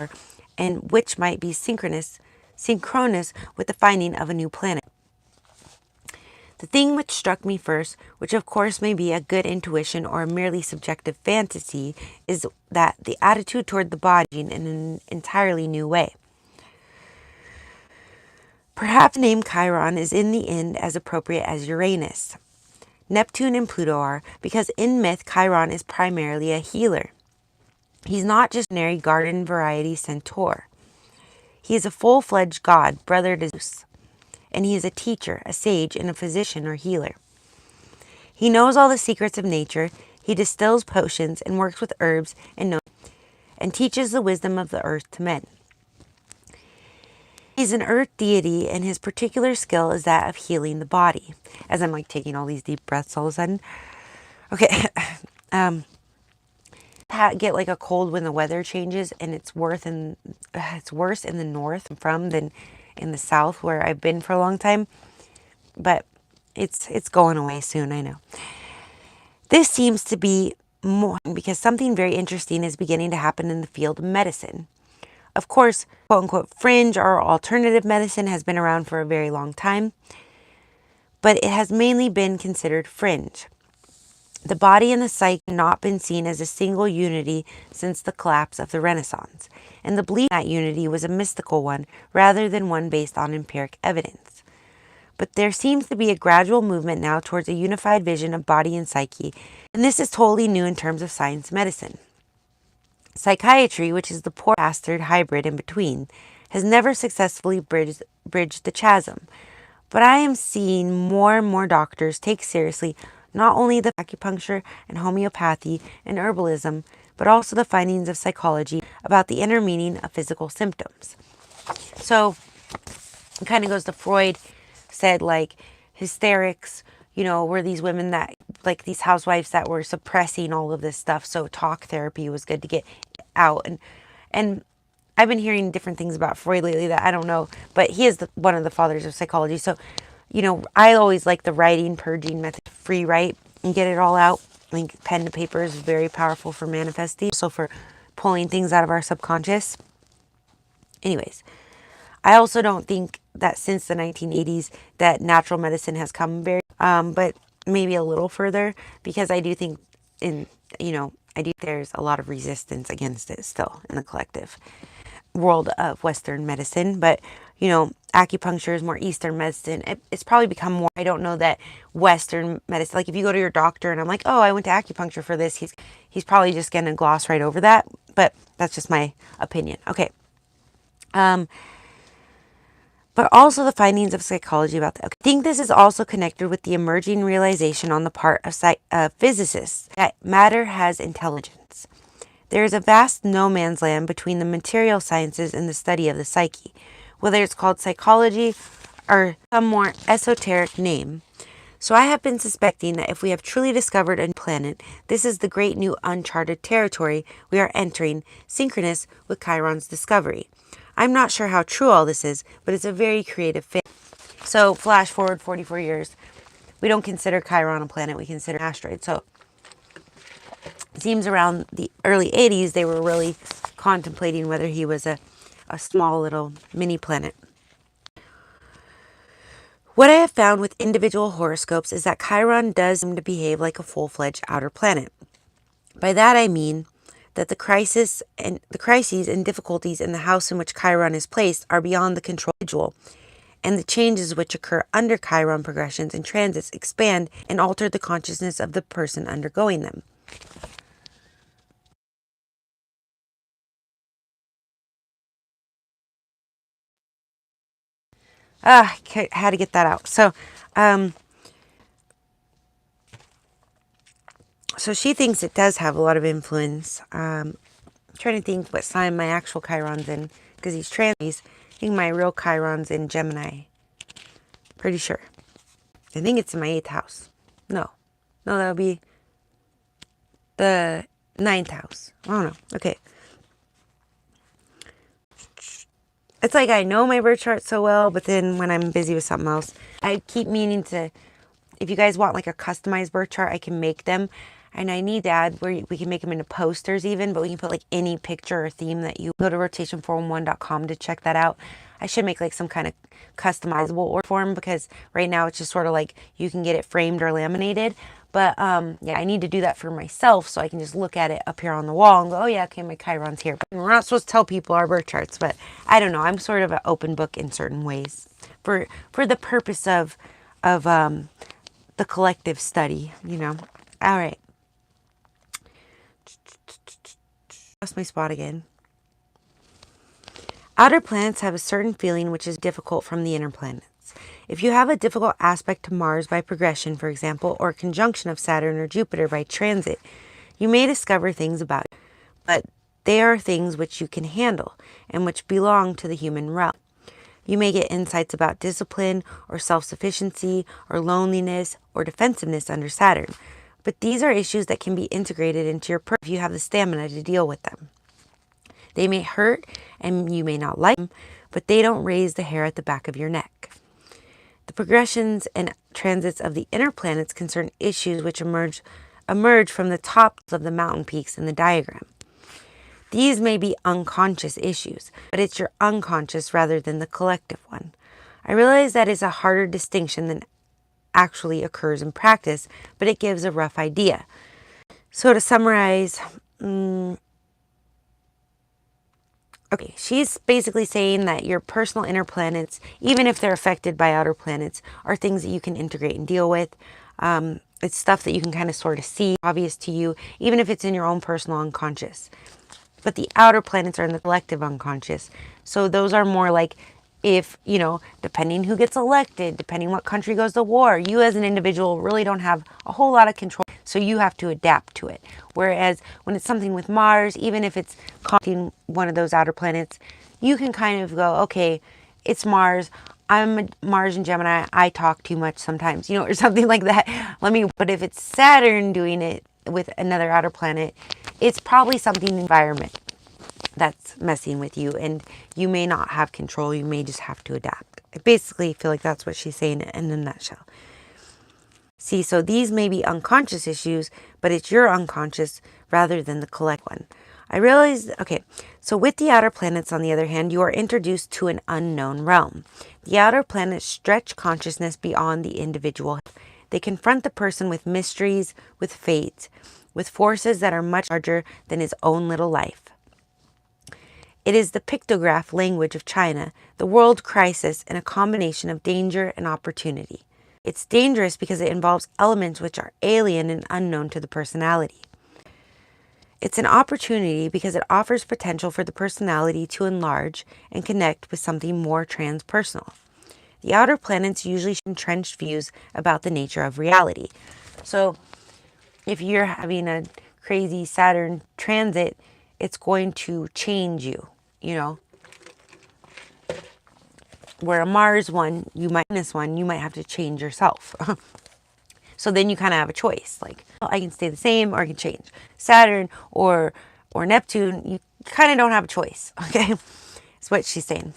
[SPEAKER 1] and which might be synchronous with the finding of a new planet. The thing which struck me first, which of course may be a good intuition or a merely subjective fantasy, is that the attitude toward the body in an entirely new way. Perhaps the name Chiron is in the end as appropriate as Uranus. Neptune and Pluto are, because in myth Chiron is primarily a healer. He's not just an ordinary garden variety centaur. He is a full-fledged god, brother to Zeus. And he is a teacher, a sage, and a physician or healer. He knows all the secrets of nature. He distills potions and works with herbs and teaches the wisdom of the earth to men. He's an earth deity, and his particular skill is that of healing the body. As I'm like taking all these deep breaths all of a sudden. Okay. Get like a cold when the weather changes, and it's worse in the north I'm from than in the south where I've been for a long time. But it's going away soon, I know. This seems to be more because something very interesting is beginning to happen in the field of medicine. Of course, quote-unquote fringe or alternative medicine has been around for a very long time, but it has mainly been considered fringe. The body and the psyche have not been seen as a single unity since the collapse of the Renaissance, and the belief in that unity was a mystical one rather than one based on empiric evidence. But there seems to be a gradual movement now towards a unified vision of body and psyche, and this is totally new in terms of science medicine. Psychiatry, which is the poor bastard hybrid in between, has never successfully bridged the chasm. But I am seeing more and more doctors take seriously not only the acupuncture and homeopathy and herbalism, but also the findings of psychology about the inner meaning of physical symptoms. So it kind of goes to Freud said, like, hysterics, were these women that, like, these housewives that were suppressing all of this stuff. So talk therapy was good to get out. And I've been hearing different things about Freud lately that I don't know, but he is one of the fathers of psychology. So, I always like the writing, purging method, free write and get it all out. I think pen to paper is very powerful for manifesting, also for pulling things out of our subconscious. Anyways, I also don't think that since the 1980s that natural medicine has come very, but maybe a little further, because I do think there's a lot of resistance against it still in the collective world of Western medicine. But, acupuncture is more Eastern medicine. It's probably become more, I don't know that Western medicine, like if you go to your doctor and I'm like, oh, I went to acupuncture for this, he's probably just going to gloss right over that. But that's just my opinion. Okay. But also the findings of psychology about that. Okay. I think this is also connected with the emerging realization on the part of physicists that matter has intelligence. There is a vast no man's land between the material sciences and the study of the psyche, whether it's called psychology or some more esoteric name. So I have been suspecting that if we have truly discovered a planet, this is the great new uncharted territory we are entering, synchronous with Chiron's discovery. I'm not sure how true all this is, but it's a very creative fit. So flash forward 44 years. We don't consider Chiron a planet, we consider an asteroid. So it seems around the early 80s, they were really contemplating whether he was a small little mini planet. What I have found with individual horoscopes is that Chiron does seem to behave like a full-fledged outer planet. By that I mean that the crises and difficulties in the house in which Chiron is placed are beyond the control of the individual, and the changes which occur under Chiron progressions and transits expand and alter the consciousness of the person undergoing them. I had to get that out. So she thinks it does have a lot of influence. I'm trying to think what sign my actual Chiron's in, because he's trans. I think my real Chiron's in Gemini. Pretty sure. I think it's in my 8th house. No, that would be the 9th house. I don't know. Okay. It's like I know my birth chart so well, but then when I'm busy with something else, I keep meaning to, if you guys want like a customized birth chart, I can make them. And I need to add where we can make them into posters even, but we can put like any picture or theme that you go to rotation411.com to check that out. I should make like some kind of customizable order form, because right now it's just sort of like you can get it framed or laminated. But yeah, I need to do that for myself so I can just look at it up here on the wall and go, oh yeah, okay, my Chiron's here. But we're not supposed to tell people our birth charts, but I don't know. I'm sort of an open book in certain ways for the purpose of the collective study, All right. Lost my spot again. Outer planets have a certain feeling which is difficult from the inner planets. If you have a difficult aspect to Mars by progression, for example, or a conjunction of Saturn or Jupiter by transit, you may discover things about it, but they are things which you can handle and which belong to the human realm. You may get insights about discipline or self-sufficiency or loneliness or defensiveness under Saturn, but these are issues that can be integrated into your if you have the stamina to deal with them. They may hurt and you may not like them, but they don't raise the hair at the back of your neck. The progressions and transits of the inner planets concern issues which emerge from the tops of the mountain peaks in the diagram. These may be unconscious issues, but it's your unconscious rather than the collective one. I realize that is a harder distinction than actually occurs in practice, but it gives a rough idea. So to summarize, okay, she's basically saying that your personal inner planets, even if they're affected by outer planets, are things that you can integrate and deal with. It's stuff that you can kind of sort of see, obvious to you, even if it's in your own personal unconscious. But the outer planets are in the collective unconscious. So those are more like if, you know, depending who gets elected, depending what country goes to war, you as an individual really don't have a whole lot of control. So you have to adapt to it. Whereas when it's something with Mars, even if it's connecting one of those outer planets, you can kind of go, okay, it's Mars. I'm a Mars and Gemini. I talk too much sometimes, you know, or something like that. But if it's Saturn doing it with another outer planet, it's probably something environment that's messing with you, and you may not have control. You may just have to adapt. I basically feel like that's what she's saying in a nutshell. See, so these may be unconscious issues, but it's your unconscious rather than the collect one. I realized, okay, so with the outer planets, on the other hand, you are introduced to an unknown realm. The outer planets stretch consciousness beyond the individual. They confront the person with mysteries, with fate, with forces that are much larger than his own little life. It is the pictograph language of China, the world crisis, and a combination of danger and opportunity. It's dangerous because it involves elements which are alien and unknown to the personality. It's an opportunity because it offers potential for the personality to enlarge and connect with something more transpersonal. The outer planets usually show entrenched views about the nature of reality. So if you're having a crazy Saturn transit, it's going to change you, you know. Where a Mars one, you might have to change yourself. So then you kind of have a choice, like, oh, I can stay the same or I can change. Saturn or Neptune, you kind of don't have a choice, okay? That's what she's saying.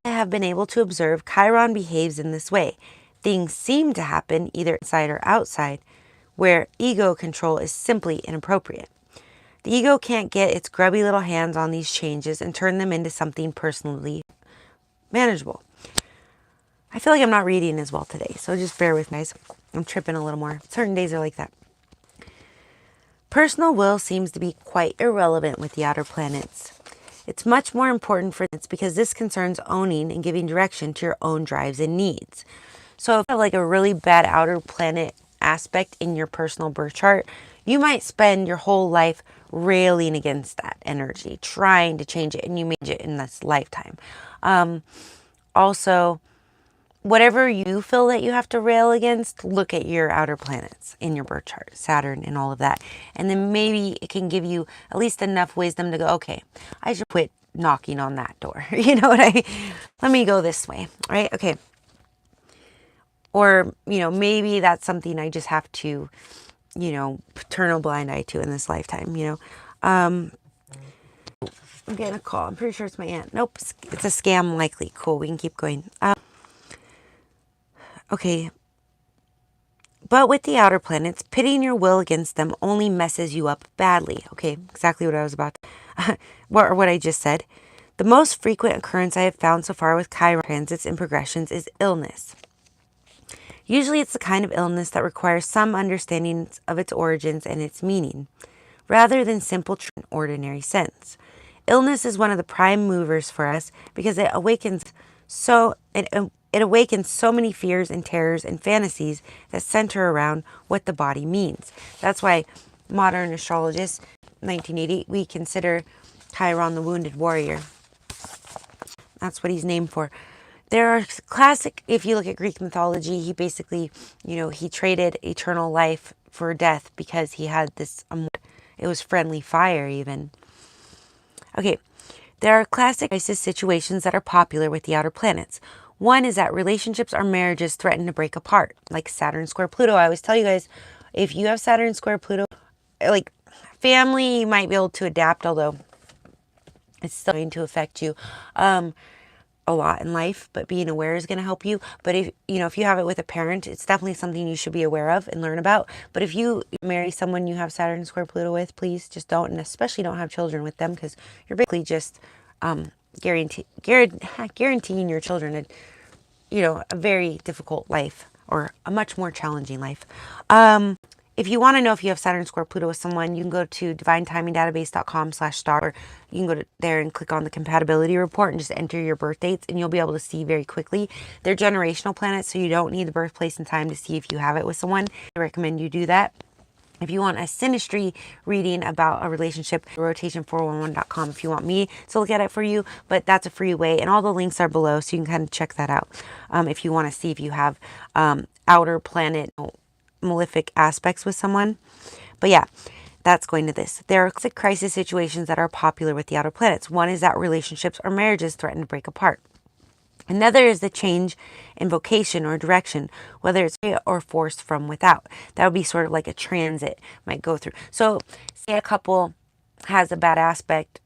[SPEAKER 1] I have been able to observe Chiron behaves in this way. Things seem to happen either inside or outside, where ego control is simply inappropriate. The ego can't get its grubby little hands on these changes and turn them into something personally manageable. I feel like I'm not reading as well today, so just bear with me, guys. I'm tripping a little more. Certain days are like that. Personal will seems to be quite irrelevant with the outer planets. It's much more important for it's because this concerns owning and giving direction to your own drives and needs. So if you have like a really bad outer planet aspect in your personal birth chart, you might spend your whole life railing against that energy, trying to change it, and you may change it in this lifetime. Also, whatever you feel that you have to rail against, look at your outer planets in your birth chart, Saturn and all of that. And then maybe it can give you at least enough wisdom to go, okay, I should quit knocking on that door. You know what let me go this way, right? Okay. Or, you know, maybe that's something I just have to, you know, turn a blind eye to in this lifetime, you know. I'm getting a call. I'm pretty sure it's my aunt. Nope, it's a scam likely. Cool, we can keep going. Okay. But with the outer planets, pitting your will against them only messes you up badly. Okay, exactly what I was about to, or what I just said. The most frequent occurrence I have found so far with Chiron transits and progressions is illness. Usually it's the kind of illness that requires some understanding of its origins and its meaning, rather than simple ordinary sense. Illness is one of the prime movers for us because it awakens so many fears and terrors and fantasies that center around what the body means. That's why modern astrologists, 1980, we consider Chiron the wounded warrior. That's what he's named for. There are classic, if you look at Greek mythology, he basically, you know, he traded eternal life for death because he had this, it was friendly fire even. Okay, there are classic crisis situations that are popular with the outer planets. One is that relationships or marriages threaten to break apart, like Saturn square Pluto. I always tell you guys, if you have Saturn square Pluto, like family, you might be able to adapt, although it's still going to affect you a lot in life, but being aware is going to help you. But if you have it with a parent, it's definitely something you should be aware of and learn about. But if you marry someone you have Saturn square Pluto with, please just don't, and especially don't have children with them, because you're basically just guaranteeing your children a very difficult life, or a much more challenging life. If you want to know if you have Saturn square Pluto with someone, you can go to divinetimingdatabase.com/star, or you can go there and click on the compatibility report and just enter your birth dates, and you'll be able to see very quickly. They're generational planets, so you don't need the birthplace and time to see if you have it with someone. I recommend you do that. If you want a synastry reading about a relationship, rotation411.com if you want me to look at it for you, but that's a free way, and all the links are below, so you can kind of check that out if you want to see if you have outer planet malefic aspects with someone. But yeah, that's going to this. There are crisis situations that are popular with the outer planets. One is that relationships or marriages threaten to break apart. Another is the change in vocation or direction, whether it's or forced from without. That would be sort of like a transit might go through. So say a couple has a bad aspect.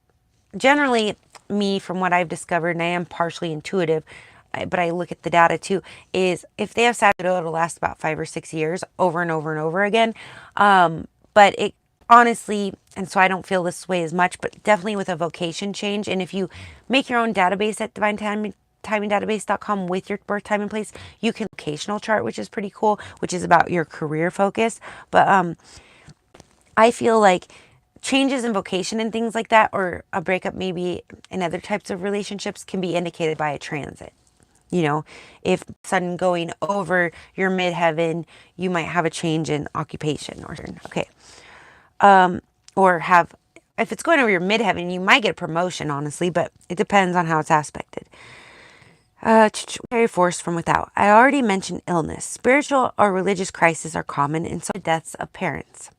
[SPEAKER 1] Generally, me, from what I've discovered, and I am partially intuitive, but I look at the data too, is if they have Saturn, it'll last about 5 or 6 years over and over and over again. But it honestly, and so I don't feel this way as much, but definitely with a vocation change. And if you make your own database at timingdatabase.com with your birth time and place, you can vocational chart, which is pretty cool, which is about your career focus. But I feel like changes in vocation and things like that, or a breakup maybe in other types of relationships, can be indicated by a transit. You know, if sudden going over your midheaven, you might have a change in occupation or okay. Or have, if it's going over your midheaven, you might get a promotion, honestly, but it depends on how it's aspected. Very forced from without. I already mentioned illness. Spiritual or religious crises are common, and so deaths of parents.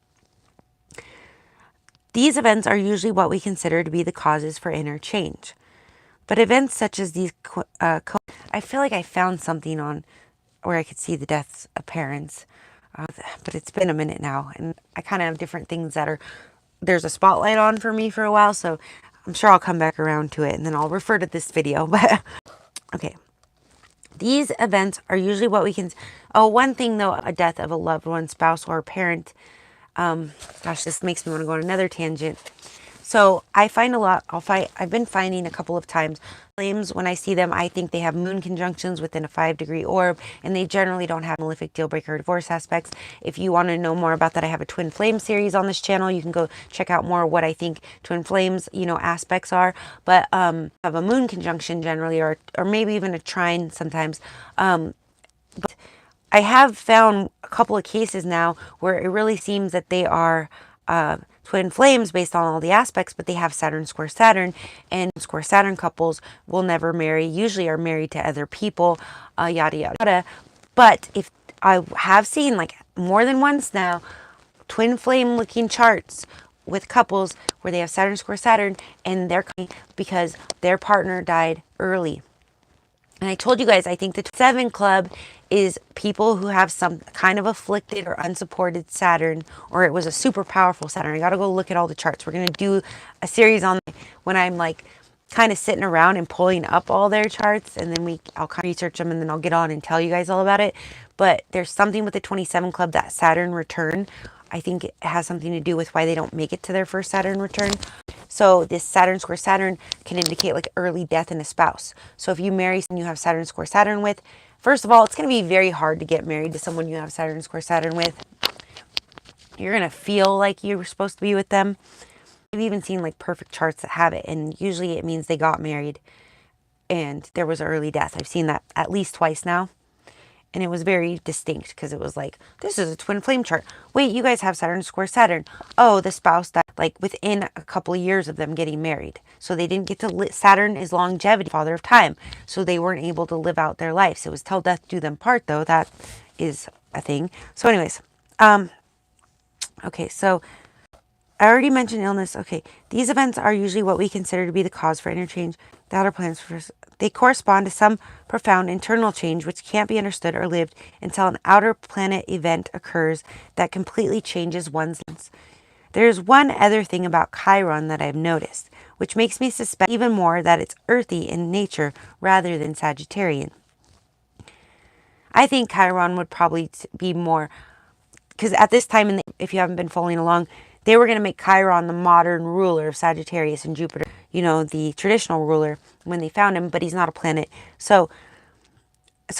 [SPEAKER 1] These events are usually what we consider to be the causes for inner change. But events such as these, I feel like I found something on where I could see the deaths of parents, but it's been a minute now, and I kind of have different things that are, there's a spotlight on for me for a while, so I'm sure I'll come back around to it, and then I'll refer to this video, but okay. These events are usually what we can, one thing though, a death of a loved one, spouse, or parent. Gosh, this makes me want to go on another tangent. So I find a lot, I've been finding a couple of times, flames, when I see them, I think they have moon conjunctions within a 5-degree orb, and they generally don't have malefic, deal breaker, or divorce aspects. If you want to know more about that, I have a twin flame series on this channel. You can go check out more what I think twin flames, aspects are. But have a moon conjunction generally, or maybe even a trine sometimes. But I have found a couple of cases now where it really seems that they are twin flames based on all the aspects, but they have Saturn square Saturn, and square Saturn couples will never marry, usually are married to other people, yada, yada, yada. But if I have seen, like, more than once now, twin flame looking charts with couples where they have Saturn square Saturn, and they're coming because their partner died early. And I told you guys, I think the 7 club is people who have some kind of afflicted or unsupported Saturn, or it was a super powerful Saturn. I got to go look at all the charts. We're going to do a series on when I'm like kind of sitting around and pulling up all their charts, and then I'll kind of research them, and then I'll get on and tell you guys all about it. But there's something with the 27 club, that Saturn return. I think it has something to do with why they don't make it to their first Saturn return. So this Saturn square Saturn can indicate like early death in a spouse. So if you marry someone you have Saturn square Saturn with, first of all, it's going to be very hard to get married to someone you have Saturn square Saturn with. You're going to feel like you were supposed to be with them. I've even seen like perfect charts that have it, and usually it means they got married and there was early death. I've seen that at least twice now. And it was very distinct because it was like, this is a twin flame chart. Wait, you guys have Saturn square Saturn. Oh, the spouse died like within a couple of years of them getting married. So they didn't get to Saturn is longevity, father of time. So they weren't able to live out their lives. It was till death do them part, though. That is a thing. So anyways, okay, so I already mentioned illness. Okay, these events are usually what we consider to be the cause for interchange. The outer planets, they correspond to some profound internal change which can't be understood or lived until an outer planet event occurs that completely changes one's life. There's one other thing about Chiron that I've noticed, which makes me suspect even more that it's earthy in nature rather than Sagittarian. I think Chiron would probably be more, because at this time, if you haven't been following along, they were going to make Chiron the modern ruler of Sagittarius and Jupiter, the traditional ruler when they found him, but he's not a planet. So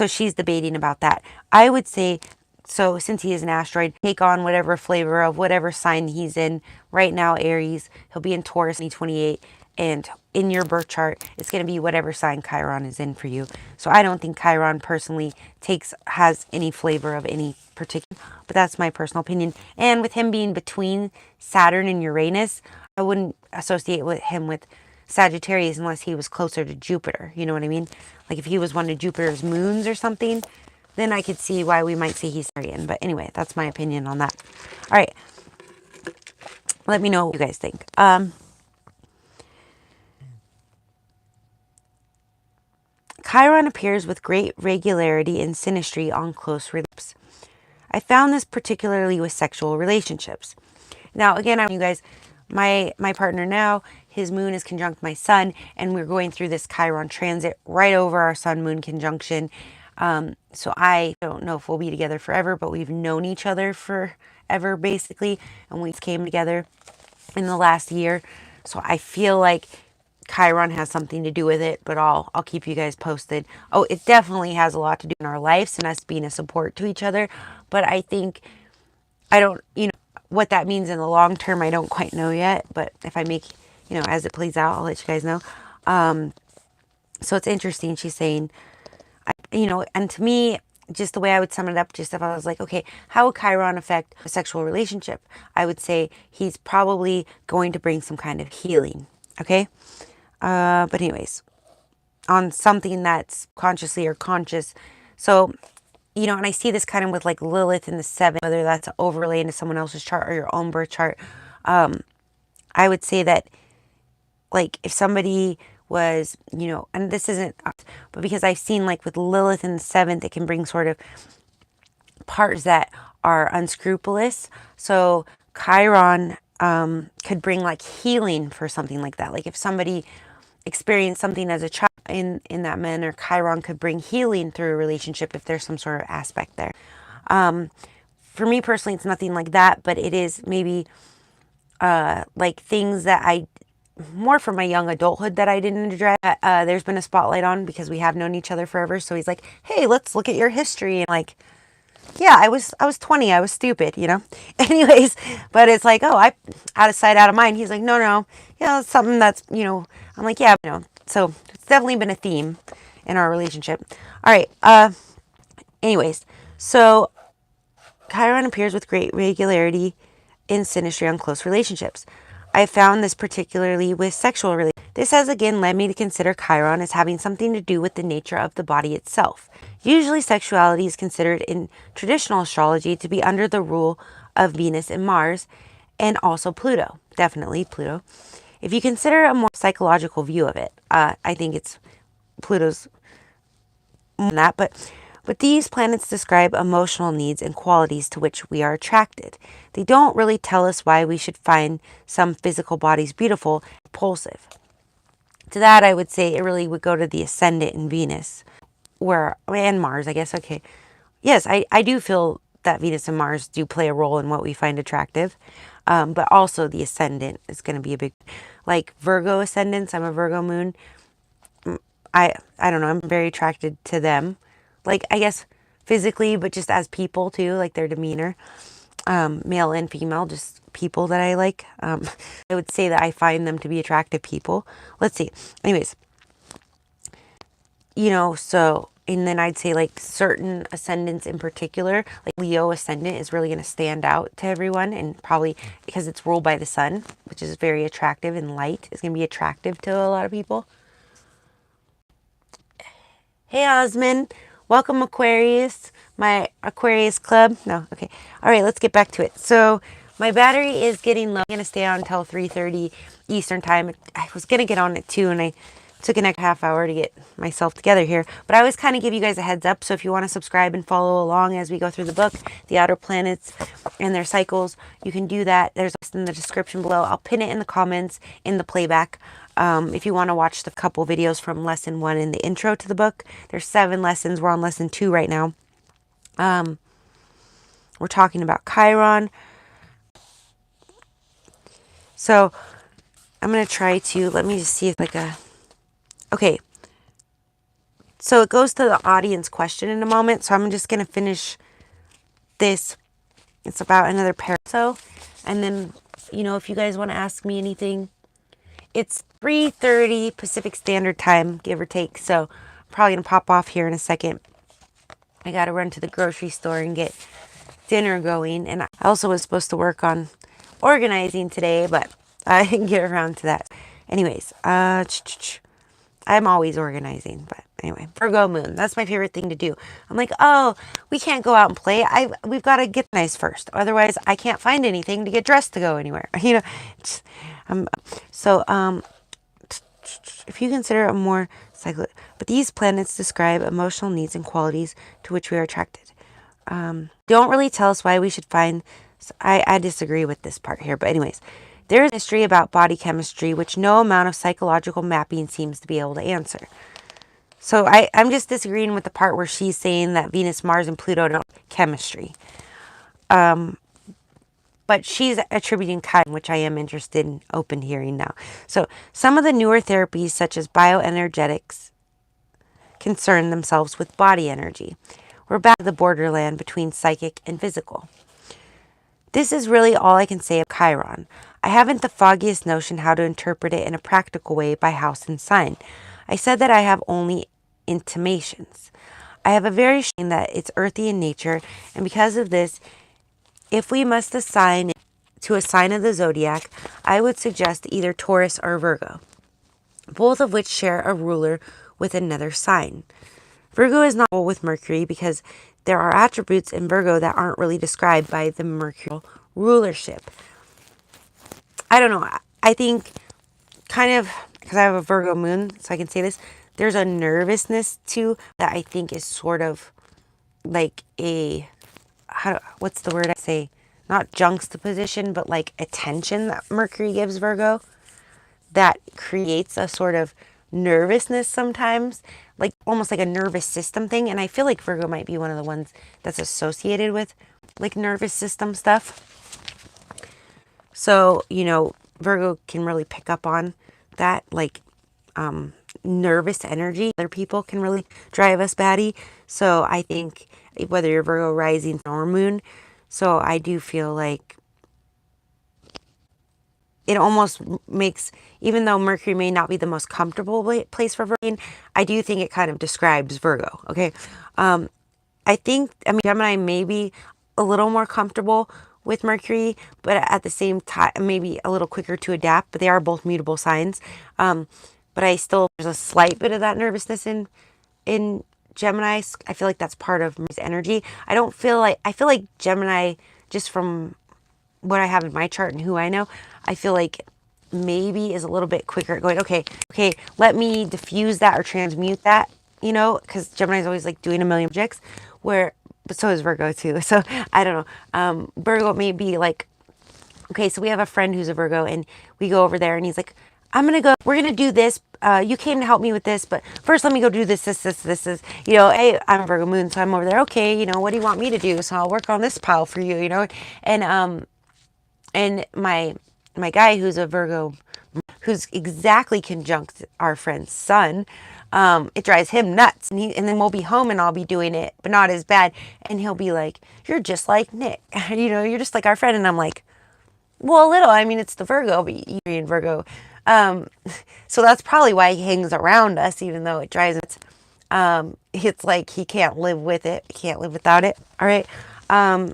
[SPEAKER 1] she's debating about that. I would say, so since he is an asteroid, take on whatever flavor of whatever sign he's in. Right now, Aries, he'll be in Taurus in 2028. And in your birth chart, it's going to be whatever sign Chiron is in for you. So I don't think Chiron personally has any flavor of any particular, but that's my personal opinion. And with him being between Saturn and Uranus, I wouldn't associate him with Sagittarius unless he was closer to Jupiter. You know what I mean? Like if he was one of Jupiter's moons or something, then I could see why we might say he's Arian. But anyway, that's my opinion on that. All right. Let me know what you guys think. Chiron appears with great regularity and synastry on close relationships. I found this particularly with sexual relationships. Now, again, you guys, my partner now, his moon is conjunct my sun, and we're going through this Chiron transit right over our sun-moon conjunction. So I don't know if we'll be together forever, but we've known each other forever, basically, and we came together in the last year. So I feel like Chiron has something to do with it, but I'll keep you guys posted. Oh, it definitely has a lot to do in our lives and us being a support to each other. But I think, I don't, what that means in the long term, I don't quite know yet. But if I make, as it plays out, I'll let you guys know. So it's interesting. She's saying, and to me, just the way I would sum it up, just if I was like, okay, how would Chiron affect a sexual relationship? I would say he's probably going to bring some kind of healing. Okay. But anyways, on something that's consciously or conscious. So, and I see this kind of with like Lilith in the 7th, whether that's overlay into someone else's chart or your own birth chart. I would say that, like, if somebody was, and this isn't, but because I've seen like with Lilith in the 7th, it can bring sort of parts that are unscrupulous. So Chiron could bring like healing for something like that. Like if somebody experienced something as a child in that manner, Chiron could bring healing through a relationship if there's some sort of aspect there. For me personally, it's nothing like that, but it is maybe like things that more from my young adulthood that I didn't address. There's been a spotlight on because we have known each other forever. So he's like, hey, let's look at your history. And like, yeah, I was 20. I was stupid, anyways, but it's like, oh, out of sight, out of mind. He's like, no, it's something that's, I'm like, yeah, so it's definitely been a theme in our relationship. All right. Anyways, so Chiron appears with great regularity in synastry on close relationships. I found this particularly with sexual relationships. This has again led me to consider Chiron as having something to do with the nature of the body itself. Usually sexuality is considered in traditional astrology to be under the rule of Venus and Mars, and also Pluto. Definitely Pluto. If you consider a more psychological view of it, I think it's Pluto's more than that, but these planets describe emotional needs and qualities to which we are attracted. They don't really tell us why we should find some physical bodies beautiful, repulsive. To that, I would say it really would go to the ascendant in Venus, and Mars, I guess. Okay. Yes, I do feel that Venus and Mars do play a role in what we find attractive. But also the ascendant is going to be a big, like Virgo ascendants. I'm a Virgo moon. I don't know. I'm very attracted to them. Like, I guess physically, but just as people too, like their demeanor, male and female, just people that I like. I would say that I find them to be attractive people. Let's see. Anyways, so, and then I'd say like certain ascendants in particular, like Leo ascendant is really going to stand out to everyone, and probably because it's ruled by the sun, which is very attractive, and light is going to be attractive to a lot of people. Hey, Osmond. Welcome, Aquarius. My Aquarius club. No, okay. All right, let's get back to it. So my battery is getting low. I'm going to stay on until 3:30 Eastern time. I was going to get on at 2, and I took an extra half hour to get myself together here. But I always kind of give you guys a heads up. So if you want to subscribe and follow along as we go through the book, the outer planets and their cycles, you can do that. There's in the description below. I'll pin it in the comments in the playback. If you want to watch the couple videos from lesson 1 in the intro to the book, there's 7 lessons. We're on lesson 2 right now. We're talking about Chiron. So I'm going to try to, let me just see if okay. So it goes to the audience question in a moment. So I'm just going to finish this. It's about another pair. So, and then, if you guys want to ask me anything, It's 3:30 Pacific Standard Time, give or take. So I'm probably going to pop off here in a second. I got to run to the grocery store and get dinner going. And I also was supposed to work on organizing today, but I didn't get around to that. Anyways, I'm always organizing, but anyway, Virgo moon. That's my favorite thing to do. I'm like, oh, we can't go out and play. We've got to get nice first. Otherwise, I can't find anything to get dressed to go anywhere. You know, so if you consider a more cyclic, but these planets describe emotional needs and qualities to which we are attracted. Don't really tell us why we should find. I disagree with this part here, but anyways. There is a mystery about body chemistry which no amount of psychological mapping seems to be able to answer. So I'm just disagreeing with the part where she's saying that Venus, Mars, and Pluto don't have chemistry. But she's attributing Chiron, which I am interested in open hearing now. So some of the newer therapies, such as bioenergetics, concern themselves with body energy. We're back to the borderland between psychic and physical. This is really all I can say of Chiron. I haven't the foggiest notion how to interpret it in a practical way by house and sign. I said that I have only intimations. I have a very shame that it's earthy in nature, and because of this, if we must assign it to a sign of the zodiac, I would suggest either Taurus or Virgo, both of which share a ruler with another sign. Virgo is not with Mercury because there are attributes in Virgo that aren't really described by the mercurial rulership. I don't know. I think kind of, because I have a Virgo moon, so I can say this, there's a nervousness too that I think is sort of like what's the word I say? Not juxtaposition, but like a tension that Mercury gives Virgo that creates a sort of nervousness sometimes, like almost like a nervous system thing. And I feel like Virgo might be one of the ones that's associated with like nervous system stuff. So, you know, Virgo can really pick up on that, like nervous energy. Other people can really drive us batty. So I think whether you're Virgo rising or moon, so I do feel like it almost makes, even though Mercury may not be the most comfortable place for Virgo, I do think it kind of describes Virgo, okay? I mean, Gemini may be a little more comfortable with Mercury, but at the same time, maybe a little quicker to adapt, but they are both mutable signs. But there's a slight bit of that nervousness in Gemini. I feel like that's part of Mercury's energy. I feel like Gemini, just from what I have in my chart and who I know, I feel like maybe is a little bit quicker at going, okay, let me diffuse that or transmute that, you know, because Gemini is always like doing a million projects, but so is Virgo too. So I don't know. Virgo may be like, okay, so we have a friend who's a Virgo and we go over there and he's like, we're going to do this. You came to help me with this, but first let me go do this is, you know, hey, I'm a Virgo moon, so I'm over there. Okay, you know, what do you want me to do? So I'll work on this pile for you, you know, and my guy who's a Virgo, who's exactly conjunct our friend's sun, it drives him nuts. And then we'll be home and I'll be doing it, but not as bad. And he'll be like, you're just like Nick, you know, you're just like our friend. And I'm like, well, a little, I mean, it's the Virgo, but you're in Virgo. So that's probably why he hangs around us, even though it drives it. It's like he can't live with it, can't live without it. All right.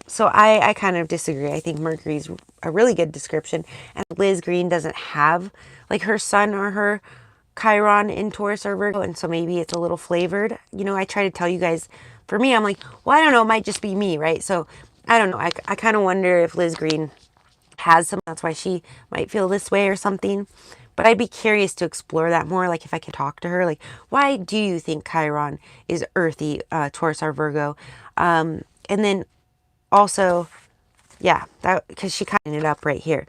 [SPEAKER 1] So I kind of disagree. I think Mercury's a really good description, and Liz Green doesn't have like her sun or her Chiron in Taurus or Virgo, and so maybe it's a little flavored. You know, I try to tell you guys, for me, I'm like, well, I don't know, it might just be me, right? So I don't know. I kind of wonder if Liz Green has some, that's why she might feel this way or something. But I'd be curious to explore that more, like if I could talk to her, like, why do you think Chiron is earthy, Taurus or Virgo? And then also, yeah, that, because she kind of ended up right here.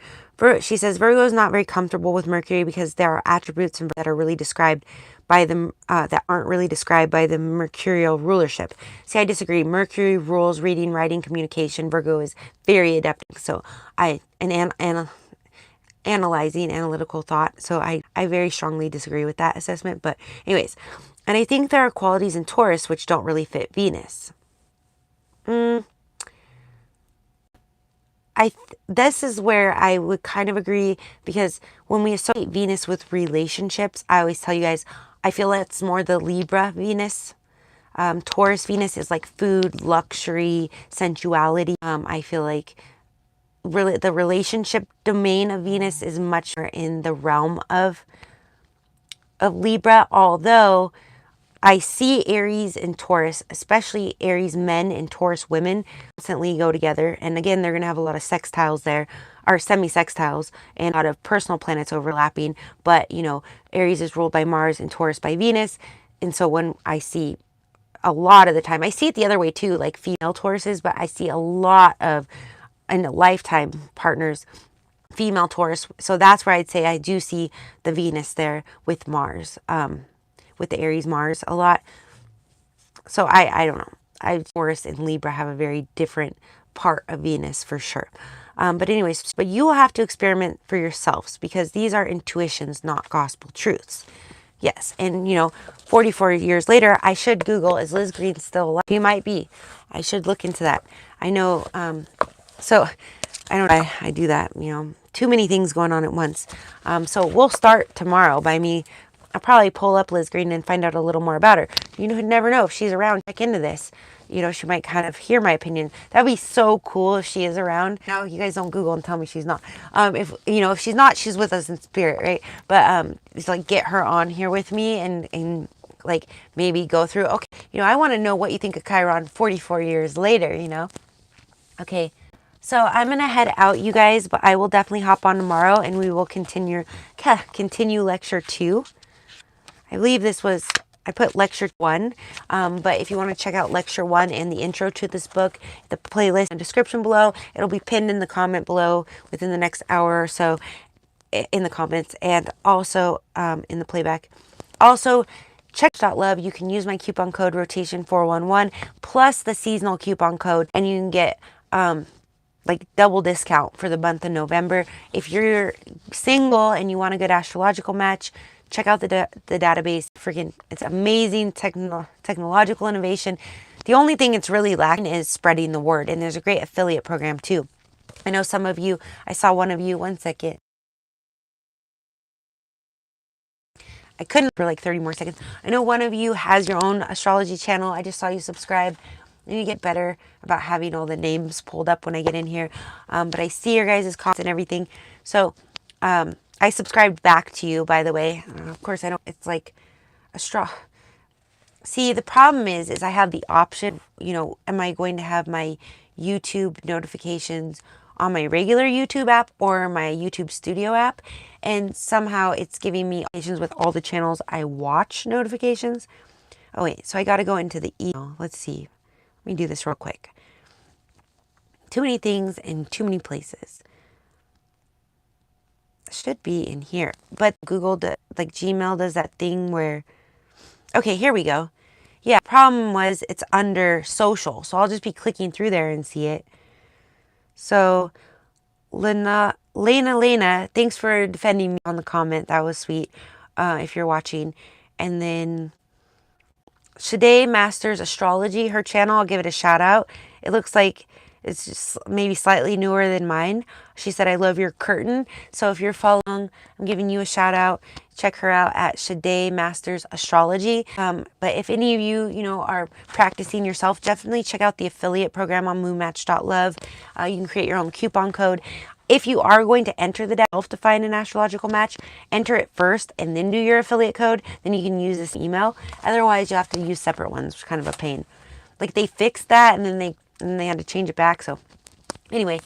[SPEAKER 1] She says Virgo is not very comfortable with Mercury because there are attributes that are really described by the that aren't really described by the mercurial rulership. See, I disagree. Mercury rules reading, writing, communication. Virgo is very adept. So analyzing, analytical thought. So I very strongly disagree with that assessment. But anyways, and I think there are qualities in Taurus which don't really fit Venus. this is where I would kind of agree, because when we associate Venus with relationships, I always tell you guys, I feel it's more the Libra Venus. Taurus Venus is like food, luxury, sensuality. I feel like really the relationship domain of Venus is much more in the realm of Libra, although I see Aries and Taurus, especially Aries men and Taurus women, constantly go together. And again, they're going to have a lot of sextiles there, or semi-sextiles, and a lot of personal planets overlapping. But, you know, Aries is ruled by Mars and Taurus by Venus. And so when I see a lot of the time, I see it the other way too, like female Tauruses, but I see a lot of, in lifetime partners, female Taurus. So that's where I'd say I do see the Venus there with Mars. With the Aries Mars a lot. So I don't know. Taurus and Libra have a very different part of Venus for sure. But anyways, but you will have to experiment for yourselves, because these are intuitions, not gospel truths. Yes. And you know, 44 years later, I should Google, is Liz Green still alive? He might be. I should look into that. I know. So I don't know. I do that, you know, too many things going on at once. So we'll start tomorrow by me. I'll probably pull up Liz Green and find out a little more about her. You know, never know if she's around. Check into this. You know, she might kind of hear my opinion. That'd be so cool if she is around. No, you guys don't Google and tell me she's not. If you know, if she's not, she's with us in spirit, right? But it's like, get her on here with me and like maybe go through. Okay, you know, I want to know what you think of Chiron 44 years later. You know, okay. So I'm going to head out, you guys, but I will definitely hop on tomorrow and we will continue lecture 2. I believe this was, I put lecture 1, but if you want to check out lecture 1 and the intro to this book, the playlist and description below, it'll be pinned in the comment below within the next hour or so in the comments, and also in the playback. Also, check.love, you can use my coupon code rotation411 plus the seasonal coupon code, and you can get like double discount for the month of November. If you're single and you want a good astrological match, check out the database. Freaking, it's amazing technological innovation. The only thing it's really lacking is spreading the word. And there's a great affiliate program too. I know some of you, I saw one of you, one second. I couldn't for like 30 more seconds. I know one of you has your own astrology channel. I just saw you subscribe. And you get better about having all the names pulled up when I get in here. But I see your guys' comments and everything. So I subscribed back to you, by the way. Of course, I don't, it's like See, the problem is I have the option, you know, am I going to have my YouTube notifications on my regular YouTube app or my YouTube Studio app? And somehow it's giving me notifications with all the channels I watch notifications. Oh wait, so I got to go into the email. Let's see. Let me do this real quick. Too many things in too many places. Should be in here. But Google, like Gmail does that thing where... Okay, here we go. Yeah, problem was it's under social. So I'll just be clicking through there and see it. So Lena, thanks for defending me on the comment. That was sweet. If you're watching. And then Shade Masters Astrology, her channel, I'll give it a shout out. It looks like it's just maybe slightly newer than mine. She said, I love your curtain. So if you're following, I'm giving you a shout out. Check her out at Shade Masters Astrology. But if any of you, you know, are practicing yourself, definitely check out the affiliate program on moonmatch.love. You can create your own coupon code. If you are going to enter the self to find an astrological match, enter it first and then do your affiliate code. Then you can use this email. Otherwise, you have to use separate ones, which is kind of a pain. Like they fixed that and then they had to change it back. So anyway,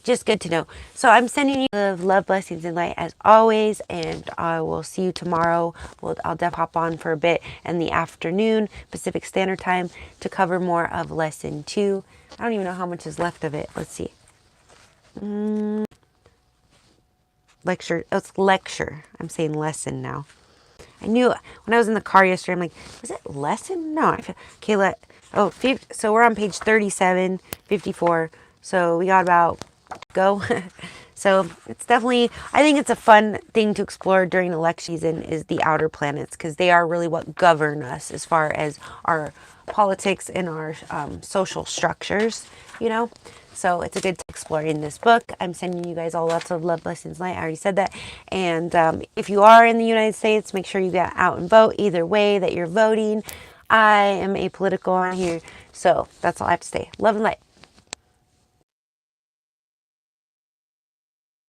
[SPEAKER 1] just good to know. So I'm sending you love, blessings, and light as always. And I will see you tomorrow. I'll definitely hop on for a bit in the afternoon, Pacific Standard Time, to cover more of lesson 2. I don't even know how much is left of it. Let's see. Lecture. Oh, it's lecture. I'm saying lesson now. I knew when I was in the car yesterday, I'm like, was it lesson? No. Okay, so we're on page 37, 54. So we got about go. So it's definitely, I think it's a fun thing to explore during election season is the outer planets, because they are really what govern us as far as our politics and our social structures, you know. So it's a good time exploring this book. I'm sending you guys all lots of love, blessings, light. I already said that. And if you are in the United States, make sure you get out and vote either way that you're voting. I am apolitical on here. So that's all I have to say. Love and light.